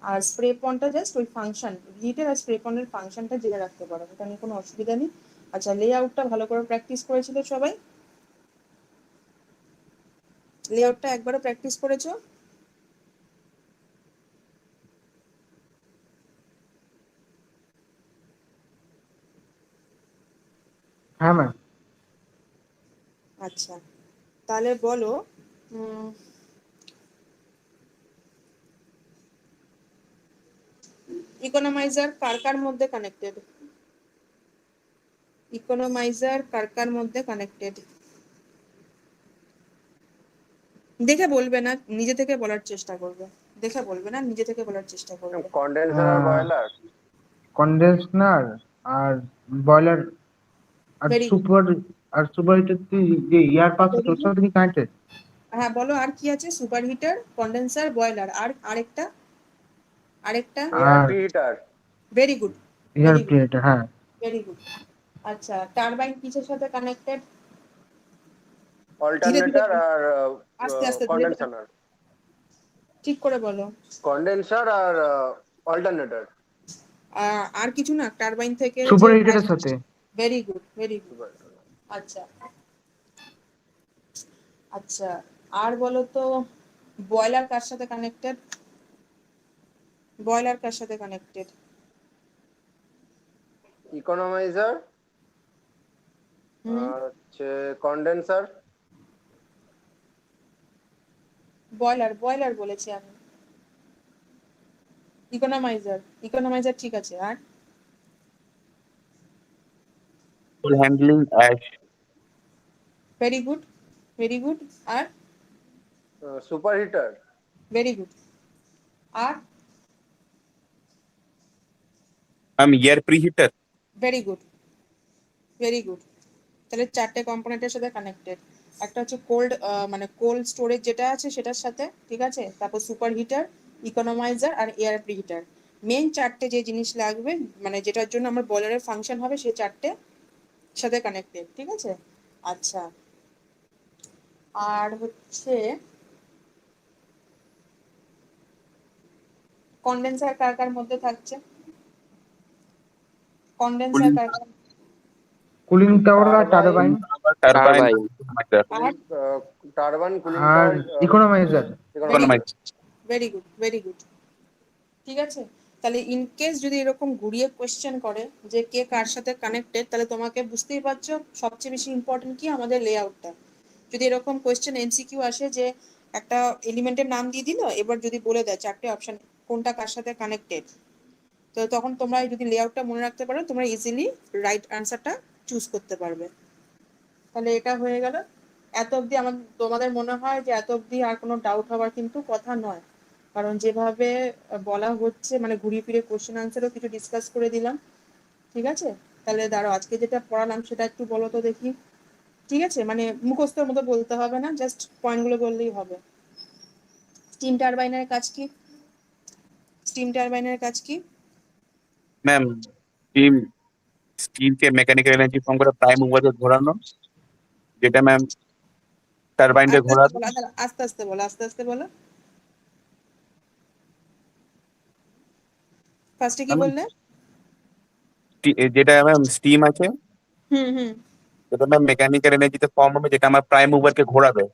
[SPEAKER 1] আর স্প্রে পনটা জাস্ট ওই ফাংশন, রিহিটের আর স্প্রে পনের ফাংশনটা জেনে রাখতে পারো, এটা নিয়ে কোনো অসুবিধা নেই। আচ্ছা, লেআউটটা ভালো করে প্র্যাকটিস করেছিল সবাই, লেআউটটা একবারও প্র্যাকটিস করেছো?
[SPEAKER 6] হ্যাঁ ম্যাম।
[SPEAKER 1] আচ্ছা, তাহলে বলো ইকোনমাইজার কার কার মধ্যে কানেক্টেড? ইকোনমাইজার কার কার মধ্যে কানেক্টেড? দেখে বলবে না, নিজে থেকে বলার চেষ্টা করবে। দেখে বলবে না, নিজে থেকে বলার চেষ্টা করবে।
[SPEAKER 5] কন্ডেন্সার আর বয়লার।
[SPEAKER 6] কন্ডেন্সার আর বয়লার আর
[SPEAKER 1] Very good.
[SPEAKER 6] সুপার হিটার যে ইয়ার পাস
[SPEAKER 1] Very
[SPEAKER 6] তোর
[SPEAKER 1] good.
[SPEAKER 6] সাথে কি কানেক্টেড?
[SPEAKER 1] হ্যাঁ বলো, আর কি আছে? সুপার হিটার, কন্ডেন্সার, বয়লার, আর আরেকটা আরেকটা
[SPEAKER 5] এয়ার
[SPEAKER 6] আর
[SPEAKER 5] প্রিহিটার।
[SPEAKER 1] ভেরি গুড,
[SPEAKER 6] ইয়ার
[SPEAKER 1] ভেরি গুড,
[SPEAKER 6] প্রিহিটার, হ্যাঁ।
[SPEAKER 1] Very good. আচ্ছা, টারবাইন কিসের সাথে কানেক্টেড?
[SPEAKER 5] অল্টারনেটর আর
[SPEAKER 1] আস্তে আস্তে, ধীরে ধীরে,
[SPEAKER 5] কন্ডেনসার।
[SPEAKER 1] ঠিক করে বলো।
[SPEAKER 5] কন্ডেনসার আর অল্টারনেটর।
[SPEAKER 1] আর কিছু না, টারবাইন থেকে
[SPEAKER 6] সুপার হিটারের সাথে।
[SPEAKER 1] Very good, very good. আচ্ছা আচ্ছা, আর বলো তো, বয়লার কার সাথে কানেক্টেড? বয়লার কার সাথে কানেক্টেড?
[SPEAKER 5] ইকোনমাইজার আর হচ্ছে কন্ডেনসার।
[SPEAKER 1] বয়লার, বয়লার বলেছি আমি। ইকোনমাইজার, ইকোনমাইজার ঠিক আছে, আর
[SPEAKER 7] Full handling ash.
[SPEAKER 1] Very good, very good, আর
[SPEAKER 5] সুপার হিটার।
[SPEAKER 1] ভেরি গুড, আর
[SPEAKER 7] Ma'am, air preheater.
[SPEAKER 1] Very good, very good. তাহলে চারটে কম্পোনেন্টের সাথে কানেক্টেড। একটা হচ্ছে কোল্ড, মানে কোল্ড স্টোরেজ যেটা আছে সেটার সাথে, ঠিক আছে, তারপর সুপার হিটার, ইকোনমাইজার আর এয়ার প্রিহিটার। মেন চারটে যে জিনিস লাগবে, মানে যেটার জন্য আমার বয়লারের ফাংশন হবে, সেই চারটে সাথে কানেক্টেড, ঠিক আছে। আচ্ছা, আর হচ্ছে কন্ডেন্সার কার কার মধ্যে থাকছে? কন্ডেন্সার কার কার?
[SPEAKER 6] কুলিং টাওয়ার আর টারবাইন
[SPEAKER 7] Turbine.
[SPEAKER 1] আর
[SPEAKER 5] টারবাইন, কুলিং
[SPEAKER 6] আর
[SPEAKER 5] tower,
[SPEAKER 6] economiser.
[SPEAKER 7] Economize.
[SPEAKER 1] Very good, very good, ঠিক আছে। তাহলে ইন কেস যদি এরকম ঘুরিয়ে কোয়েশ্চেন করে যে কে কার সাথে কানেক্টেড, তাহলে তোমাকে বুঝতেই পারছো সবচেয়ে বেশি ইম্পর্টেন্ট কি, আমাদের লেআউটটা। যদি এরকম কোয়েশ্চেন এমসিকিউ আসে যে একটা এলিমেন্টের নাম দিয়ে দিল, এবার যদি বলে দেয় চারটে অপশন কোনটা কার সাথে কানেক্টেড, তো তখন তোমরা যদি লেআউটটা মনে রাখতে পারো, তোমরা ইজিলি রাইট আনসারটা চুজ করতে পারবে। তাহলে এটা হয়ে গেল। এত অবধি আমার, তোমাদের মনে হয় যে এত অবধি আর কোনো ডাউট হওয়ার কিন্তু কথা নয়, কারণ যেভাবে বলা হচ্ছে, মানে ঘুরিয়ে ফিরে কোশ্চেন আনসারও কিছু ডিসকাস করে দিলাম, ঠিক আছে। তাহলে দাঁড়াও, আজকে যেটা পড়ালাম সেটা একটু বলো তো দেখি, ঠিক আছে, মানে মুখস্থের মতো বলতে হবে না, জাস্ট পয়েন্টগুলো বললেই হবে। স্টিম টারবাইনের কাজ কি? স্টিম টারবাইনের কাজ কি?
[SPEAKER 7] Ma'am, steam के मैकेनिकल एनर्जी फॉर्म করে প্রাইম মুভারকে ঘোরানো, যেটা ম্যাম টারবাইনকে
[SPEAKER 1] আস্তে আস্তে
[SPEAKER 7] ঘোরাবে।
[SPEAKER 1] বলো, আস্তে আস্তে বলো, আস্তে আস্তে বলো। ফার্স্টে কি বললে?
[SPEAKER 7] যেটা ম্যাম স্টিম আছে,
[SPEAKER 1] হুম,
[SPEAKER 7] যেটা ম্যাম মেকানিক্যাল এনার্জিতে ফর্ম হবে, যেটা আমার প্রাইম মুভারকে ঘোরাবে।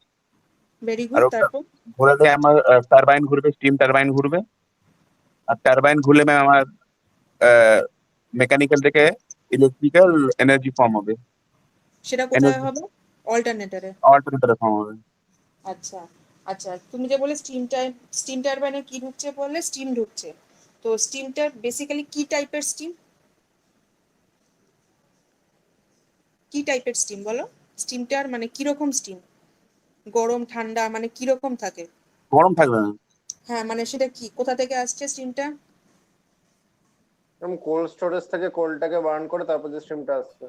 [SPEAKER 1] ভেরি
[SPEAKER 7] আর
[SPEAKER 1] গুড।
[SPEAKER 7] ওটা
[SPEAKER 1] তারপর
[SPEAKER 7] ঘোরালে আমার টারবাইন ঘুরবে, স্টিম টারবাইন ঘুরবে। আর টারবাইন ঘুরলে ম্যাম আমার মেকানিক্যাল থেকে ইলেকট্রিক্যাল এনার্জি ফর্ম হবে,
[SPEAKER 1] সেটা কোথায় হবে? অল্টারনেটরে।
[SPEAKER 7] অল্টারনেটরে ফর্ম হবে।
[SPEAKER 1] আচ্ছা আচ্ছা, তুমি যে বলে স্টিম টারবাইনে কি ঢুকছে বললে? স্টিম ঢুকছে। তো স্টিমটা বেসিক্যালি কি টাইপের স্টিম? কি টাইপের স্টিম বলো? স্টিমটার মানে কিরকম স্টিম? গরম, ঠান্ডা, মানে কিরকম থাকে?
[SPEAKER 7] গরম থাকবে না।
[SPEAKER 1] হ্যাঁ, মানে সেটা কি, কোথা থেকে আসছে স্টিমটা?
[SPEAKER 5] কোল্ড স্টোরেজ থেকে কোলটাকে বার্ন করে তারপর যে স্ট্রিমটা আসছে।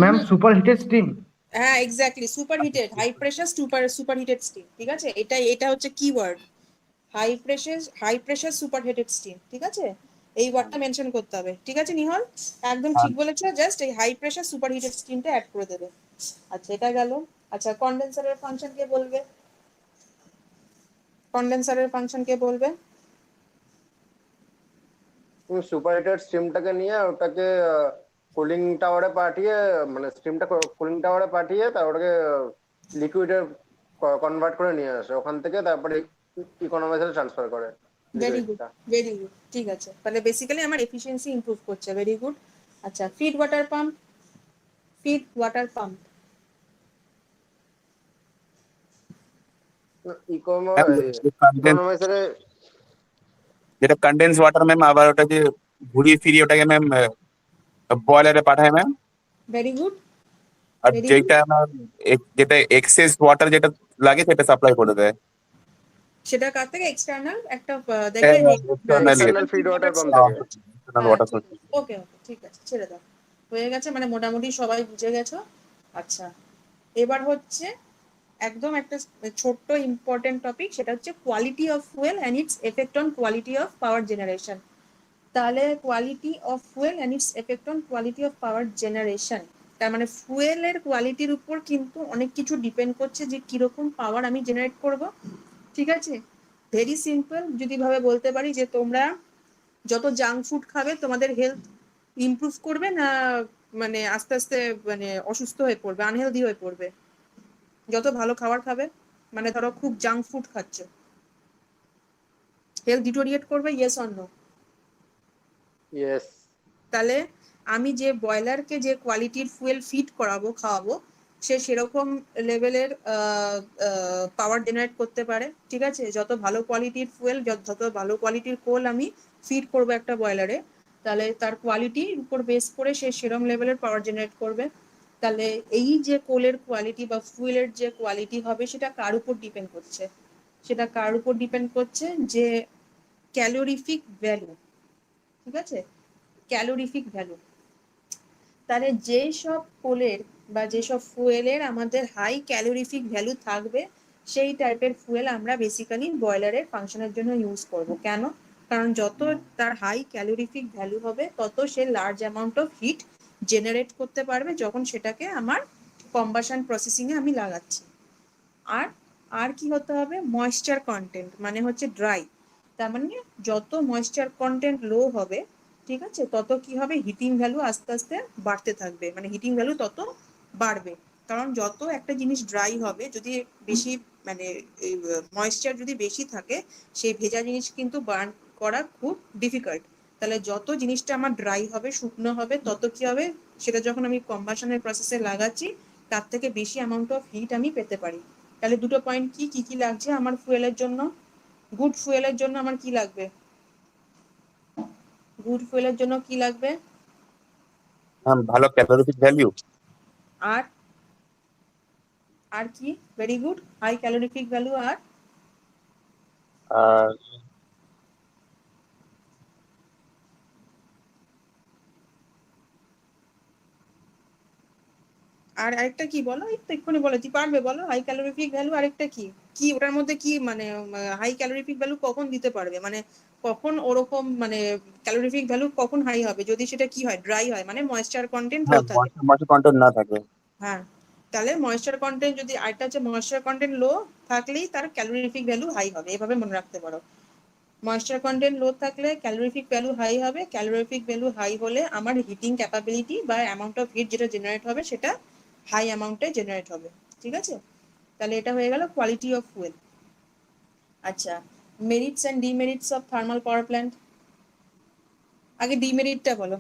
[SPEAKER 6] Ma'am superheated steam.
[SPEAKER 1] হ্যাঁ exactly, superheated, high pressure superheated steam, ঠিক আছে। এটা হচ্ছে keyword, high pressure superheated steam, ঠিক আছে। এই ওয়ার্ডটা মেনশন করতে হবে, ঠিক আছে নিহল, একদম ঠিক বলেছো। জাস্ট এই হাই প্রেসার সুপার হিটেড স্টিমটা অ্যাড করে দেবে। আচ্ছা, এটা গেল। আচ্ছা, কন্ডেন্সারের ফাংশন কে বলবে? কন্ডেন্সারের ফাংশন কে বলবে?
[SPEAKER 5] সুপার হিটার স্ট্রিমটাকে নিয়ে ওটাকে কুলিং টাওয়ারে পাঠিয়ে, মানে স্ট্রিমটা কুলিং টাওয়ারে পাঠিয়ে তারপর ওটাকে লিকুইডে কনভার্ট করে নিয়ে আসে, ওখান থেকে তারপরে ইকোনমাইজারে ট্রান্সফার করে।
[SPEAKER 1] ভেরি গুড, ভেরি গুড, ঠিক আছে। তাহলে বেসিক্যালি আমার এফিসিয়েন্সি ইমপ্রুভ করছে, ভেরি গুড। আচ্ছা, feed water pump, feed water pump.
[SPEAKER 5] ইকোনমাইজারে
[SPEAKER 7] যেটা কন্ডেন্স ওয়াটার ম্যাম, আবার ওটা যে ঘুরিয়ে ফিরিয়ে ওটাকে ম্যাম বয়লারে পাঠায় ma'am.
[SPEAKER 1] Very good,
[SPEAKER 7] are
[SPEAKER 1] very good.
[SPEAKER 7] যেটা ম্যাম যেটা এক্সেস ওয়াটার যেটা লাগে সেটা সাপ্লাই করে দেয়।
[SPEAKER 1] সেটা কার থেকে? এক্সটার্নাল একটা দেখবে
[SPEAKER 5] এক্সটার্নাল ফিড ওয়াটার পাম্প থেকে।
[SPEAKER 1] হ্যাঁ
[SPEAKER 7] ওয়াটার
[SPEAKER 1] ঠিক
[SPEAKER 7] সোর্স।
[SPEAKER 1] আছে, ওকে ওকে, ঠিক আছে, ছেড়ে দাও। হয়ে গেছে, মানে মোটামুটি সবাই বুঝে গেছো। আচ্ছা, এবার হচ্ছে একদম একটা ছোট্ট ইম্পর্টেন্ট টপিক, সেটা হচ্ছে quality of fuel and its effect on quality of power generation. তাহলে quality of fuel and its effect on quality of power generation, তার মানে ফুয়েলের কোয়ালিটির উপর কিন্তু অনেক কিছু ডিপেন্ড করছে যে কিরকম পাওয়ার আমি জেনারেট করব। ঠিক আছে, ভেরি সিম্পল যদি ভাবে বলতে পারি যে তোমরা যত জাঙ্ক ফুড খাবে তোমাদের হেলথ ইমপ্রুভ করবে না মানে আস্তে আস্তে মানে অসুস্থ হয়ে পড়বে, আনহেলদি হয়ে পড়বে? যত ভালো খাবার খাবে, মানে ধরো খুব জাঙ্ক ফুড খাচ্ছ, হেলথ ডিটোরিয়েট করবে, ইয়েস অর নো?
[SPEAKER 5] ইয়েস।
[SPEAKER 1] তাহলে আমি যে ব্রয়লারকে যে কোয়ালিটির ফুয়েল ফিড করাবো, খাওয়াবো, সে সেরকম লেভেলের পাওয়ার জেনারেট করতে পারে। ঠিক আছে, যত ভালো কোয়ালিটির ফুয়েল, যত ভালো কোয়ালিটির কোল আমি ফিড করবো একটা ব্রয়লারে, তাহলে তার কোয়ালিটির উপর বেস করে সে সেরকম লেভেলের পাওয়ার জেনারেট করবে। তাহলে এই যে কোলের কোয়ালিটি বা ফুয়েলের যে কোয়ালিটি হবে, সেটা কার উপর ডিপেন্ড করছে? সেটা কার উপর ডিপেন্ড করছে? যে ক্যালোরিফিক ভ্যালু। ঠিক আছে, ক্যালোরিফিক ভ্যালু। তাহলে যেসব কোলের বা যেসব ফুয়েলের আমাদের হাই ক্যালোরিফিক ভ্যালু থাকবে, সেই টাইপের ফুয়েল আমরা বেসিক্যালি বয়লারের ফাংশনের জন্য ইউজ করব। কেন? কারণ যত তার হাই ক্যালোরিফিক ভ্যালু হবে, তত সে large amount of heat generate করতে পারবে যখন সেটাকে আমার কম্বাশন প্রসেসিংয়ে আমি লাগাচ্ছি। আর আর কি হতে হবে? ময়েশ্চার কন্টেন্ট, মানে হচ্ছে ড্রাই। তার মানে যত ময়েশ্চার কন্টেন্ট লো হবে, ঠিক আছে, তত কি হবে? হিটিং ভ্যালু আস্তে আস্তে বাড়তে থাকবে, মানে হিটিং ভ্যালু তত বাড়বে। কারণ যত একটা জিনিস ড্রাই হবে, যদি বেশি মানে ময়েশ্চার যদি বেশি থাকে, সেই ভেজা জিনিস কিন্তু বার্ন করা খুব ডিফিকাল্ট। তাহলে যত জিনিসটা আমার ড্রাই হবে, শুকনো হবে, তত কি হবে? সেটা যখন আমি কম্বাশনের প্রসেসে লাগাচ্ছি, তার থেকে বেশি অ্যামাউন্ট অফ হিট আমি পেতে পারি। তাহলে দুটো পয়েন্ট কি কি লাগছে আমার ফুয়েলের জন্য? গুড ফুয়েলের জন্য আমার কি লাগবে? গুড ফুয়েলের জন্য কি লাগবে?
[SPEAKER 7] ম্যাম ভালো ক্যালোরিফিক ভ্যালু।
[SPEAKER 1] আর আর কি? Very good, high calorific value. আর
[SPEAKER 7] আর
[SPEAKER 1] আর আরেকটা কি বলো? এই তো এক্ষুনি বলেছি, পারবে বলো? হাই ক্যালোরিফিক ভ্যালু আরেকটা কি? কি ওটার মধ্যে কি মানে হাই ক্যালোরিফিক ভ্যালু কখন দিতে পারবে? মানে কখন ওরকম মানে ক্যালোরিফিক ভ্যালু কখন হাই হবে? যদি সেটা কি হয়? ড্রাই হয়, মানে ময়েশ্চার কন্টেন্ট লো
[SPEAKER 7] হ্যাঁ
[SPEAKER 1] থাকে।
[SPEAKER 7] ময়েশ্চার কন্টেন্ট না থাকে।
[SPEAKER 1] হ্যাঁ, তাহলে ময়েশ্চার কন্টেন্ট যদি, আরেকটা হচ্ছে ময়েশ্চার কন্টেন্ট লো থাকলেই তার ক্যালোরিফিক ভ্যালু হাই হবে, এভাবে মনে রাখতে পারো। ময়েশ্চার কন্টেন্ট লো থাকলে ক্যালোরিফিক ভ্যালু হাই হবে, ক্যালোরিফিক ভ্যালু হাই হলে আমার হিটিং ক্যাপাবিলিটি বা অ্যামাউন্ট অফ হিট যেটা জেনারেট হবে, সেটা হাই অ্যামাউন্টে জেনারেট হবে। ঠিক আছে, তাহলে এটা হয়ে গেল কোয়ালিটি অফ ফুয়েল। আচ্ছা, merits and demerits of thermal power plant. আগে ডিমেরিটটা বলো,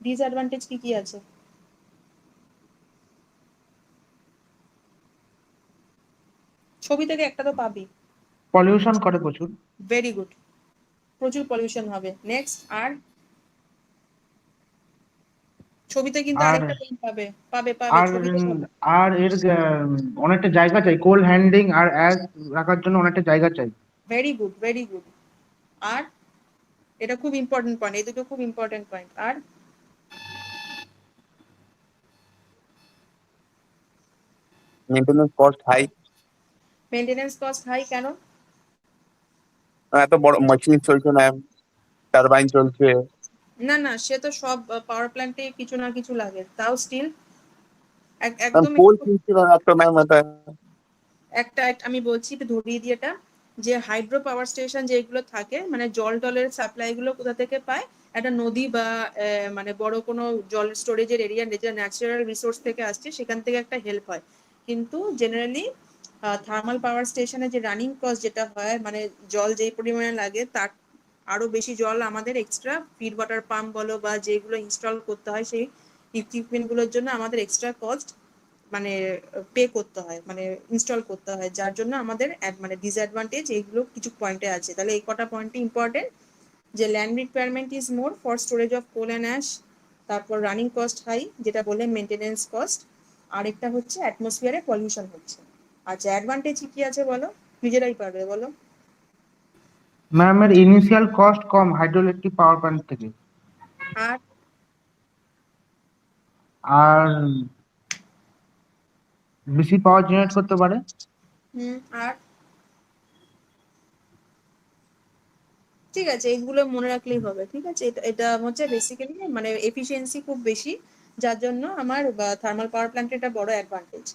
[SPEAKER 1] ডিসঅ্যাডভান্টেজ কি কি আছে? ছবি থেকে একটা তো পাবি।
[SPEAKER 6] পলিউশন করে প্রচুর।
[SPEAKER 1] ভেরি গুড, প্রচুর পলিউশন হবে। নেক্সট, আর ছবিতে কিন্তু
[SPEAKER 6] আর
[SPEAKER 1] আরেকটা পয়েন্ট পাবে, পাবে পাবে
[SPEAKER 6] আর
[SPEAKER 1] ছবিতে পাবে।
[SPEAKER 6] আর এর অনেকটা জায়গা চাই, কোল হ্যান্ডলিং আর অ্যাশ রাখার জন্য অনেকটা জায়গা চাই।
[SPEAKER 1] Very good, very good. আর এটা খুব ইম্পর্টেন্ট পয়েন্ট, এই দুটো খুব ইম্পর্টেন্ট পয়েন্ট। আর
[SPEAKER 7] maintenance cost high.
[SPEAKER 1] Maintenance cost high কেন?
[SPEAKER 7] এত বড় মেশিন চলছে ম্যাম, টারবাইন চলছে।
[SPEAKER 1] না না, সে তো সব পাওয়ার প্ল্যান্টে কিছু না কিছু লাগে, তাও স্টিল
[SPEAKER 7] ম্যাম
[SPEAKER 1] একদম
[SPEAKER 7] কোল কিনছি ম্যাম একটা ম্যাম এটা।
[SPEAKER 1] একটা আমি বলছি, একটু ধরিয়ে দিয়ে, এটা যে হাইড্রো পাওয়ার স্টেশন যেগুলো থাকে, মানে জল টলের সাপ্লাই গুলো কোথা থেকে পায়? একটা নদী বা মানে বড় কোনো জল স্টোরেজের এরিয়া, যেটা ন্যাচারাল রিসোর্স থেকে আসছে, সেখান থেকে একটা হেল্প হয়। কিন্তু জেনারেলি থার্মাল পাওয়ার স্টেশনে যে রানিং কস্ট যেটা হয়, মানে জল যেই পরিমাণে লাগে, তার আরো বেশি জল আমাদের এক্সট্রা ফিড ওয়াটার পাম্প বলো বা যেগুলো ইনস্টল করতে হয়, সেই ইকুইপমেন্ট গুলোর জন্য আমাদের এক্সট্রা কস্ট মানে পে করতে হয়, মানে ইনস্টল করতে হয়, যার জন্য আমাদের মানে ডিসঅ্যাডভান্টেজ এইগুলো কিছু পয়েন্টে আছে। তাহলে এই কটা পয়েন্টই ইম্পর্টেন্ট। যে land requirement is more for storage of coal and ash, তারপর রানিং কস্ট হাই যেটা বললে মেনটেনেন্স কস্ট, আরেকটা হচ্ছে অ্যাটমসফিয়ারে পলিউশন হচ্ছে। আচ্ছা অ্যাডভান্টেজ কি আছে বলো, নিজেরাই পারবে বলো।
[SPEAKER 6] ম্যাম এর ইনিশিয়াল কস্ট কম হাইড্রো ইলেকট্রিক পাওয়ার প্ল্যান্ট থেকে,
[SPEAKER 1] আর
[SPEAKER 6] আর বেশি পাওয়ার জেনারেট করতে পারে।
[SPEAKER 1] আর ঠিক আছে, এইগুলো মনে রাখলেই হবে। ঠিক আছে, এটা এটা হচ্ছে বেসিক্যালি মানে এফিসিয়েন্সি খুব বেশি, যার জন্য আমার থার্মাল পাওয়ার প্ল্যান্টের একটা বড় অ্যাডভান্টেজ।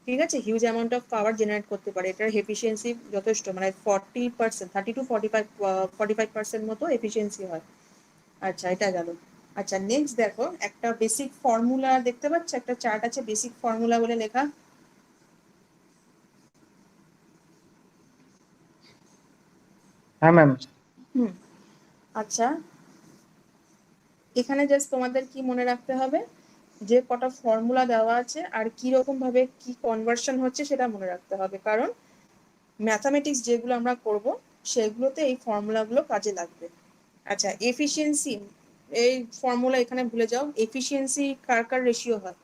[SPEAKER 1] ঠিক আছে, huge amount of power generate করতে পারে, এটার এফিসিয়েন্সি যথেষ্ট, মানে 40%, 30 to 45% মতো এফিসিয়েন্সি হয়। আচ্ছা এটা গেল। আচ্ছা নেক্সট দেখো, একটা বেসিক ফর্মুলা দেখতে পাচ্ছ, একটা চার্ট আছে বেসিক ফর্মুলা বলে লেখা।
[SPEAKER 6] হ্যাঁ ম্যাম।
[SPEAKER 1] আচ্ছা এখানে জাস্ট তোমাদের কি মনে রাখতে হবে, যে কটা ফর্মুলা দেওয়া আছে আর কি রকম ভাবে কি কনভার্সন হচ্ছে সেটা মনে রাখতে হবে, কারণ ম্যাথামেটিক্স যেগুলো আমরা করব সেগুলোতে এই ফর্মুলাগুলো কাজে লাগবে। আচ্ছা এফিসিয়েন্সি, এই ফর্মুলা এখানে ভুলে যাও। এফিসিয়েন্সি কার কার রেশিও হয়,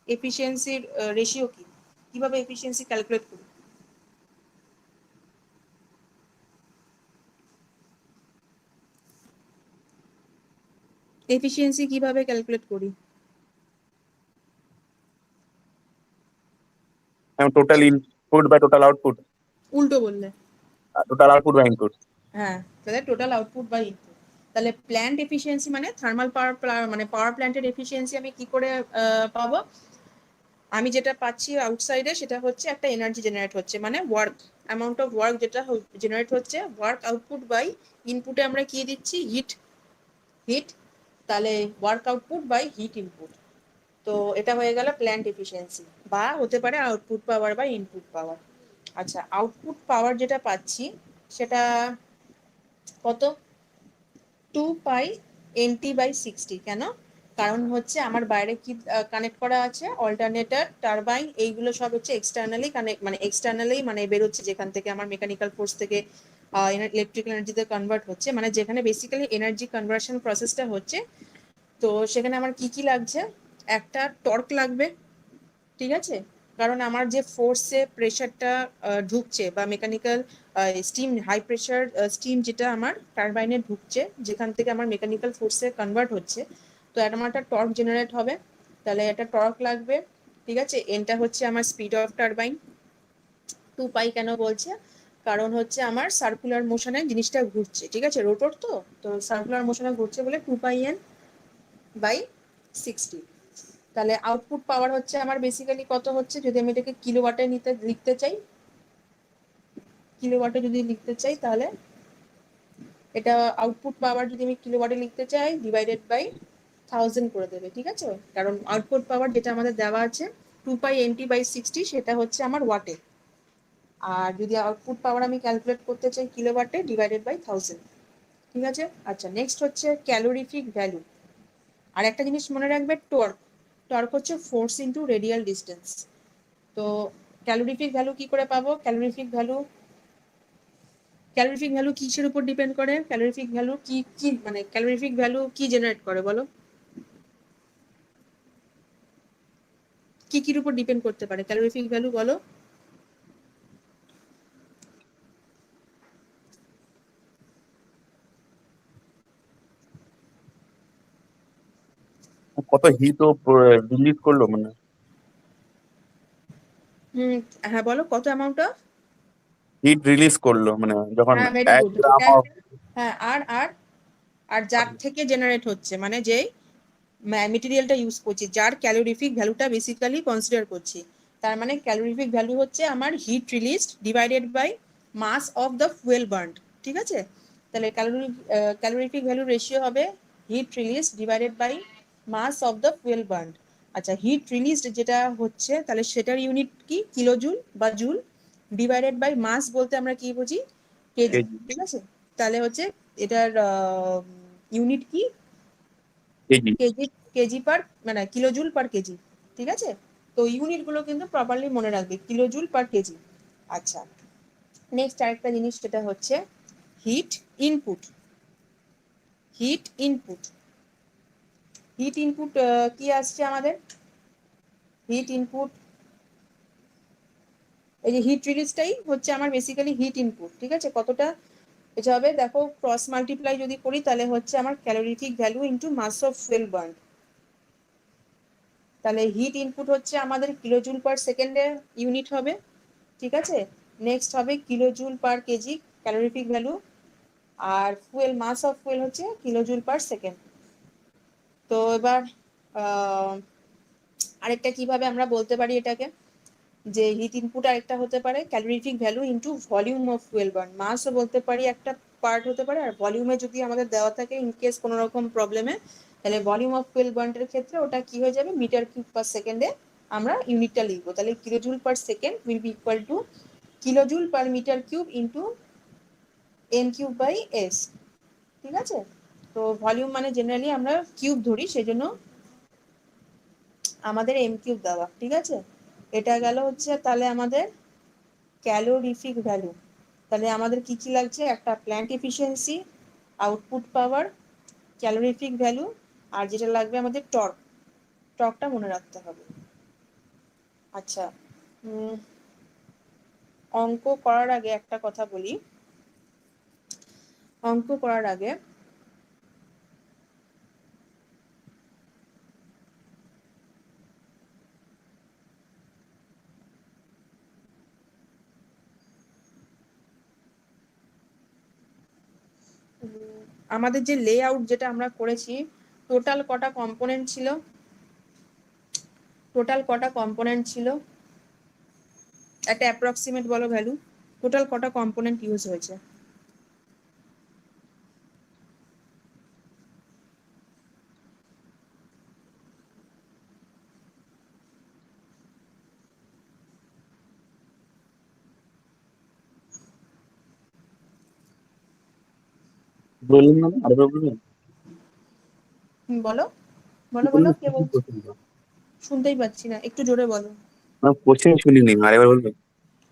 [SPEAKER 1] এফিসিয়েন্সির রেশিও কি, কিভাবে এফিসিয়েন্সি ক্যালকুলেট করি? এফিসিয়েন্সি কিভাবে ক্যালকুলেট করি?
[SPEAKER 7] Total input by total output,
[SPEAKER 1] উল্টো বললে।
[SPEAKER 7] Total output by input.
[SPEAKER 1] হ্যাঁ তাহলে টোটাল আউটপুট বাই ইনপুট। তাহলে প্ল্যান্ট এফিসিয়েন্সি মানে থার্মাল পাওয়ার মানে পাওয়ার প্ল্যান্টের এফিসিয়েন্সি আমি কি করে পাবো? আমি যেটা পাচ্ছি আউটসাইডে সেটা হচ্ছে একটা এনার্জি জেনারেট হচ্ছে, মানে ওয়ার্ক, অ্যামাউন্ট অফ ওয়ার্ক যেটা জেনারেট হচ্ছে, ওয়ার্ক আউটপুট বাই ইনপুটে আমরা কি দিচ্ছি, হিট। হিট, তাহলে work output by heat input. তো এটা হয়ে গেল প্ল্যান্ট এফিসিয়েন্সি, বা হতে পারে আউটপুট পাওয়ার বা ইনপুট পাওয়ার। আচ্ছা আউটপুট পাওয়ার যেটা পাচ্ছি সেটা কত, 2π/NT/60। কেন? কারণ হচ্ছে আমার বাইরে কি কানেক্ট করা আছে, অল্টারনেটর, টারবাইন, এইগুলো সব হচ্ছে এক্সটার্নালি কানেক্ট, মানে এক্সটার্নালি মানে বেরোচ্ছে যেখান থেকে আমার মেকানিক্যাল ফোর্স থেকে ইলেকট্রিক্যাল এনার্জিতে কনভার্ট হচ্ছে, মানে যেখানে বেসিক্যালি এনার্জি কনভার্সন প্রসেসটা হচ্ছে। তো সেখানে আমার কি কি লাগছে, একটা টর্ক লাগবে, ঠিক আছে, কারণ আমার যে ফোর্সে প্রেশারটা ঢুকছে বা mechanical steam, high pressure steam যেটা আমার টারবাইনে ঢুকছে, যেখান থেকে আমার মেকানিক্যাল ফোর্সে কনভার্ট হচ্ছে, তো আমার একটা টর্ক জেনারেট হবে, তাহলে একটা টর্ক লাগবে। ঠিক আছে, এনটা হচ্ছে আমার স্পিড অফ টারবাইন। 2π কেন বলছে, কারণ হচ্ছে আমার সার্কুলার মোশনে জিনিসটা ঘুরছে, ঠিক আছে, রোটর তো, তো সার্কুলার মোশনে ঘুরছে বলে 2πN/60। তাহলে আউটপুট পাওয়ার হচ্ছে আমার বেসিক্যালি কত হচ্ছে, যদি আমি এটাকে কিলোওয়াটে লিখতে চাই, কিলোওয়াটে যদি লিখতে চাই তাহলে এটা আউটপুট পাওয়ার যদি আমি কিলোওয়াটে লিখতে চাই ডিভাইডেড বাই 1000 করে দেবে। ঠিক আছে, কারণ আউটপুট পাওয়ার যেটা আমাদের দেওয়া আছে 2π/NT/60 সেটা হচ্ছে আমার ওয়াটে, আর যদি আউটপুট পাওয়ার আমি ক্যালকুলেট করতে চাই কিলোওয়াটে ডিভাইডেড বাই 1000। ঠিক আছে। আচ্ছা নেক্সট হচ্ছে ক্যালোরিফিক ভ্যালু। আর একটা জিনিস মনে রাখবে, টর্ক, টর্ক হচ্ছে ফোর্স ইন্টু রেডিয়াল ডিস্টেন্স। তো ক্যালোরিফিক ভ্যালু কি করে পাবো, ক্যালোরিফিক ভ্যালু কিসের উপর ডিপেন্ড করে, ক্যালোরিফিক ভ্যালু কি কি মানে ক্যালোরিফিক ভ্যালু কি জেনারেট করে বলো, কি কির উপর ডিপেন্ড করতে পারে ক্যালোরিফিক ভ্যালু বলো?
[SPEAKER 7] কত হিট ও রিলিজ করলো, মানে
[SPEAKER 1] হ্যাঁ বলো, কত অ্যামাউন্ট অফ
[SPEAKER 7] হিট রিলিজ করলো, মানে যখন
[SPEAKER 1] হ্যাঁ ভেরি
[SPEAKER 7] 1
[SPEAKER 1] গুড।
[SPEAKER 7] Gram of.
[SPEAKER 1] হ্যাঁ আর আর আর যার থেকে জেনারেট হচ্ছে, মানে যে মেটেরিয়ালটা ইউজ করছি, যার ক্যালোরিফিক ভ্যালুটা বেসিক্যালি কনসিডার করছি, তার মানে ক্যালোরিফিক ভ্যালু হচ্ছে আমার heat released divided by mass of the fuel burned. ঠিক আছে, তাহলে ক্যালোরিফিক ভ্যালু রেশিও হবে heat released divided by mass of the fuel burned. আচ্ছা হিট রিলিজড যেটা হচ্ছে তাহলে সেটার ইউনিট কি, কিলোজুল বা জুল, ডিভাইডেড বাই মাস বলতে আমরা কি বুঝি, কেজি। ঠিক আছে, তাহলে হচ্ছে এটার ইউনিট কি,
[SPEAKER 7] কেজি।
[SPEAKER 1] কেজি, কেজি পার মানে কিলোজুল পার কেজি। ঠিক আছে, তো ইউনিট গুলো কিন্তু প্রপারলি মনে রাখবে, কিলোজুল পার কেজি। আচ্ছা নেক্সট আরেকটা জিনিস যেটা হচ্ছে হিট ইনপুট। হিট ইনপুট কি আসছে আমাদের? হিট ইনপুট, এই যে হিট রিলিজটাই হচ্ছে আমার বেসিক্যালি হিট ইনপুট, ঠিক আছে? কতটা এটা হবে দেখো, ক্রস মাল্টিপ্লাই যদি করি তাহলে হচ্ছে আমার calorific value into mass of fuel burn. তাহলে হিট ইনপুট হচ্ছে আমাদের কিলোজুল পার সেকেন্ডে ইউনিট হবে, ঠিক আছে? নেক্সট হবে kilojoule per KG calorific value, আর ফুয়েল মাস অফ ফুয়েল হচ্ছে কিলোজুল পার সেকেন্ড। তো এবার আরেকটা কিভাবে আমরা বলতে পারি এটাকে, যে হিট ইনপুট আরেকটা হতে পারে calorific value into volume of fuel burn. মাসও বলতে পারি একটা পার্ট হতে পারে, আর ভলিউমে যদি আমাদের দেওয়া থাকে ইন কেস কোনো রকম প্রবলেমে, তাহলে ভলিউম অফ ফুয়েল বার্নের ক্ষেত্রে ওটা কি হয়ে যাবে, মিটার কিউব পার সেকেন্ডে আমরা ইউনিটটা লিখবো। তাহলে kilojoule per second will be equal to kilojoule per metre cube into N cube by S, ঠিক আছে? তো ভলিউম মানে জেনারেলি আমরা কিউব ধরি, সেজন্য আমাদের এম কিউব দেওয়া, ঠিক আছে? এটা গেল হচ্ছে তাহলে আমাদের ক্যালোরিফিক ভ্যালু। তাহলে আমাদের কি কি লাগছে, একটা প্ল্যান্ট এফিসিয়েন্সি, আউটপুট পাওয়ার, ক্যালোরিফিক ভ্যালু, আর যেটা লাগবে আমাদের টর্ক। টর্কটা মনে রাখতে হবে। আচ্ছা, অঙ্ক করার আগে একটা কথা বলি। অঙ্ক করার আগে আমাদের যে লেআউট যেটা আমরা করেছি, টোটাল কটা কম্পোনেন্ট ছিল? টোটাল কটা কম্পোনেন্ট ছিল? একটা অ্যাপ্রক্সিমেট বলো ভ্যালু। টোটাল কটা কম্পোনেন্ট ইউজ হয়েছে?
[SPEAKER 7] বলুন না, আরেকবার বলুন।
[SPEAKER 1] বলো বলো বলো, কে বলছো? শুনতেই পাচ্ছি না, একটু জোরে বলো।
[SPEAKER 7] কোশ্চেন শুনিনি, আরেকবার বলবেন?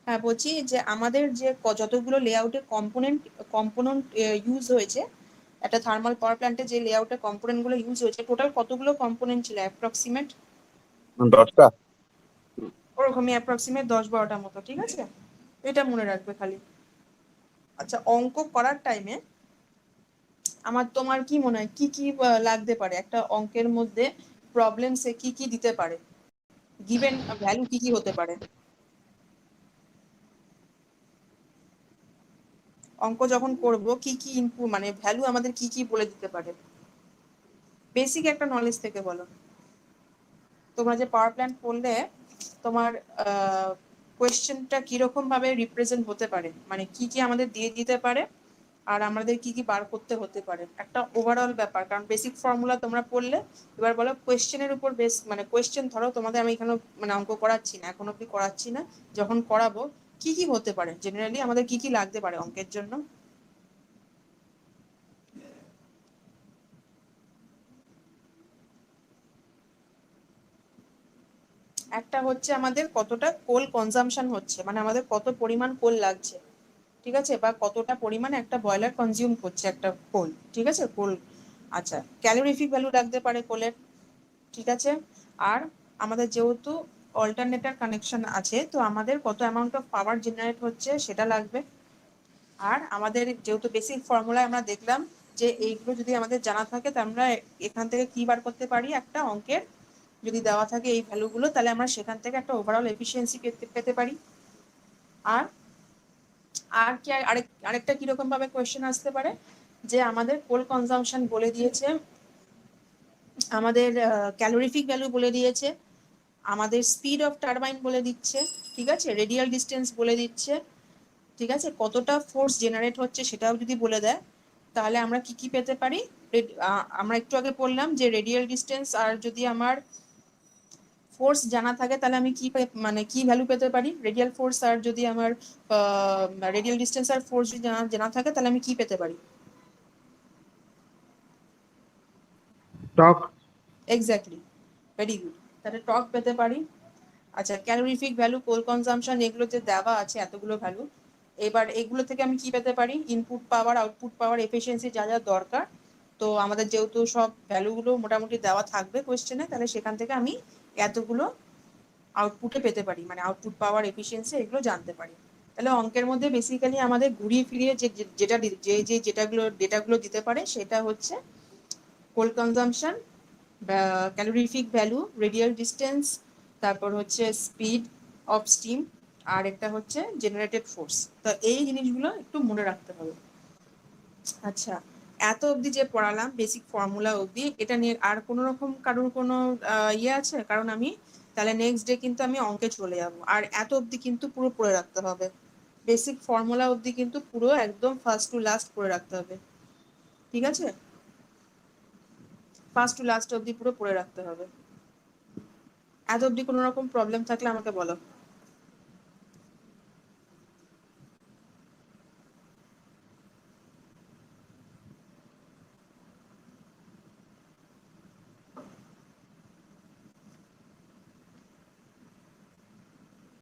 [SPEAKER 1] হ্যাঁ, বলছি যে আমাদের যে যতগুলো লেআউটে কম্পোনেন্ট ইউজ হয়েছে, একটা থার্মাল পাওয়ার প্ল্যান্টে যে লেআউটে কম্পোনেন্ট গুলো ইউজ হয়েছে, টোটাল কতগুলো কম্পোনেন্ট ছিল অ্যাপ্রক্সিমেট?
[SPEAKER 7] 10টা।
[SPEAKER 1] ওরকমই অ্যাপ্রক্সিমেট 10-12টার মতো, ঠিক আছে? এটা মনে রাখবে খালি। আচ্ছা, অঙ্ক করার টাইমে তোমার কি মনে হয় কি কি লাগতে পারে একটা অঙ্কের মধ্যে? প্রবলেমসে কি কি দিতে পারে, গিভেন ভ্যালু কি কি হতে পারে? অঙ্ক যখন করব কি কি ইনপুট মানে ভ্যালু আমাদের কি কি বলে দিতে পারে? বেসিক একটা নলেজ থেকে বলো। তোমরা যে পাওয়ার প্ল্যান্ট পড়লে, তোমার কোয়েশ্চেনটা কিরকম ভাবে রিপ্রেজেন্ট হতে পারে, মানে কি কি আমাদের দিয়ে দিতে পারে, আর আমাদের কি কি বার করতে হতে পারে, একটা ওভারঅল ব্যাপার। কারণ বেসিক ফর্মুলা তোমরা পড়লে, এবার বলো কোয়েশ্চেনের উপর বেস, মানে কোয়েশ্চেন ধরো তোমাদের আমি এখানে মানে অঙ্ক করাচ্ছি না, এখন অব্দি করাচ্ছি না, যখন করাবো কি কি হতে পারে, জেনারেলি আমাদের কি কি লাগতে পারে অঙ্কের জন্য? একটা হচ্ছে আমাদের কতটা কোল কনজাম্পশন হচ্ছে, মানে আমাদের কত পরিমাণ কোল লাগছে, ঠিক আছে? বা কতটা পরিমাণে একটা বয়লার কনজিউম করছে একটা কোল, ঠিক আছে? কোল। আচ্ছা, ক্যালোরিফিক ভ্যালু লাগতে পারে কোলের, ঠিক আছে? আর আমাদের যেহেতু অল্টারনেটর কানেকশন আছে, তো আমাদের কত অ্যামাউন্ট অফ পাওয়ার জেনারেট হচ্ছে সেটা লাগবে। আর আমাদের যেহেতু বেসিক ফর্মুলায় আমরা দেখলাম যে এইগুলো যদি আমাদের জানা থাকে, তো আমরা এখান থেকে কি বার করতে পারি, একটা অঙ্কের যদি দেওয়া থাকে এই ভ্যালুগুলো, তাহলে আমরা সেখান থেকে একটা ওভারঅল এফিসিয়েন্সি পেতে পারি। আর আর কি আরেকটা কিরকম ভাবে কোয়েশ্চেন আসতে পারে, যে আমাদের কোল কনজাম্পশন বলে দিয়েছে, আমাদের ক্যালোরিফিক ভ্যালু বলে দিয়েছে, আমাদের স্পিড অফ টারবাইন বলে দিচ্ছে, ঠিক আছে? রেডিয়াল ডিস্টেন্স বলে দিচ্ছে, ঠিক আছে? কতটা ফোর্স জেনারেট হচ্ছে সেটাও যদি বলে দেয়, তাহলে আমরা কি কি পেতে পারি? আমরা একটু আগে বললাম যে রেডিয়াল ডিস্টেন্স আর যদি আমার ফোর্স জানা থাকে, তাহলে আমি কি মানে কি ভ্যালু পেতে পারি? রেডিয়াল ফোর্স আর যদি আমার রেডিয়াল ডিস্টেন্স আর ফোর্স যদি জানা থাকে, তাহলে আমি কি পেতে পারি?
[SPEAKER 6] টক।
[SPEAKER 1] Exactly, very good. তাহলে টর্ক পেতে পারি। আচ্ছা, ক্যালোরিফিক ভ্যালু, কোল কনজাম্পশন, এগুলো যে দেওয়া আছে এতগুলো ভ্যালু, এবার এগুলো থেকে আমি কি পেতে পারি? ইনপুট পাওয়ার, আউটপুট পাওয়ার, এফিসিয়েন্সি, যা যা দরকার। তো তো আমাদের যেহেতু সব ভ্যালুগুলো মোটামুটি দেওয়া থাকবে কোয়েশ্চেনে, তাহলে সেখান থেকে আমি এতগুলো আউটপুটে পেতে পারি, মানে আউটপুট পাওয়ার এফিসিয়েন্সি এগুলো জানতে পারি। তাহলে অঙ্কের মধ্যে বেসিক্যালি আমাদের ঘুরিয়ে ফিরিয়ে যেটাগুলো ডেটাগুলো দিতে পারে সেটা হচ্ছে coal consumption, calorific value, radial distance, তারপর হচ্ছে স্পিড অফ স্টিম, আর একটা হচ্ছে জেনারেটেড ফোর্স। তো এই জিনিসগুলো একটু মনে রাখতে হবে। আচ্ছা, এত অবধি যে পড়ালাম বেসিক ফর্মুলা অবধি, এটা নিয়ে আর কোনো রকম কারোর কোনো ইয়ে আছে? কারণ আমি তাহলে নেক্সট ডে কিন্তু আমি অঙ্কে চলে যাব, আর এত অবধি কিন্তু পুরো পড়ে রাখতে হবে। বেসিক ফর্মুলা অবধি কিন্তু পুরো একদম ফার্স্ট টু লাস্ট পড়ে রাখতে হবে, ঠিক আছে? ফার্স্ট টু লাস্ট অবধি পুরো পড়ে রাখতে হবে। এত অবধি কোনো রকম প্রবলেম থাকলে আমাকে বলো।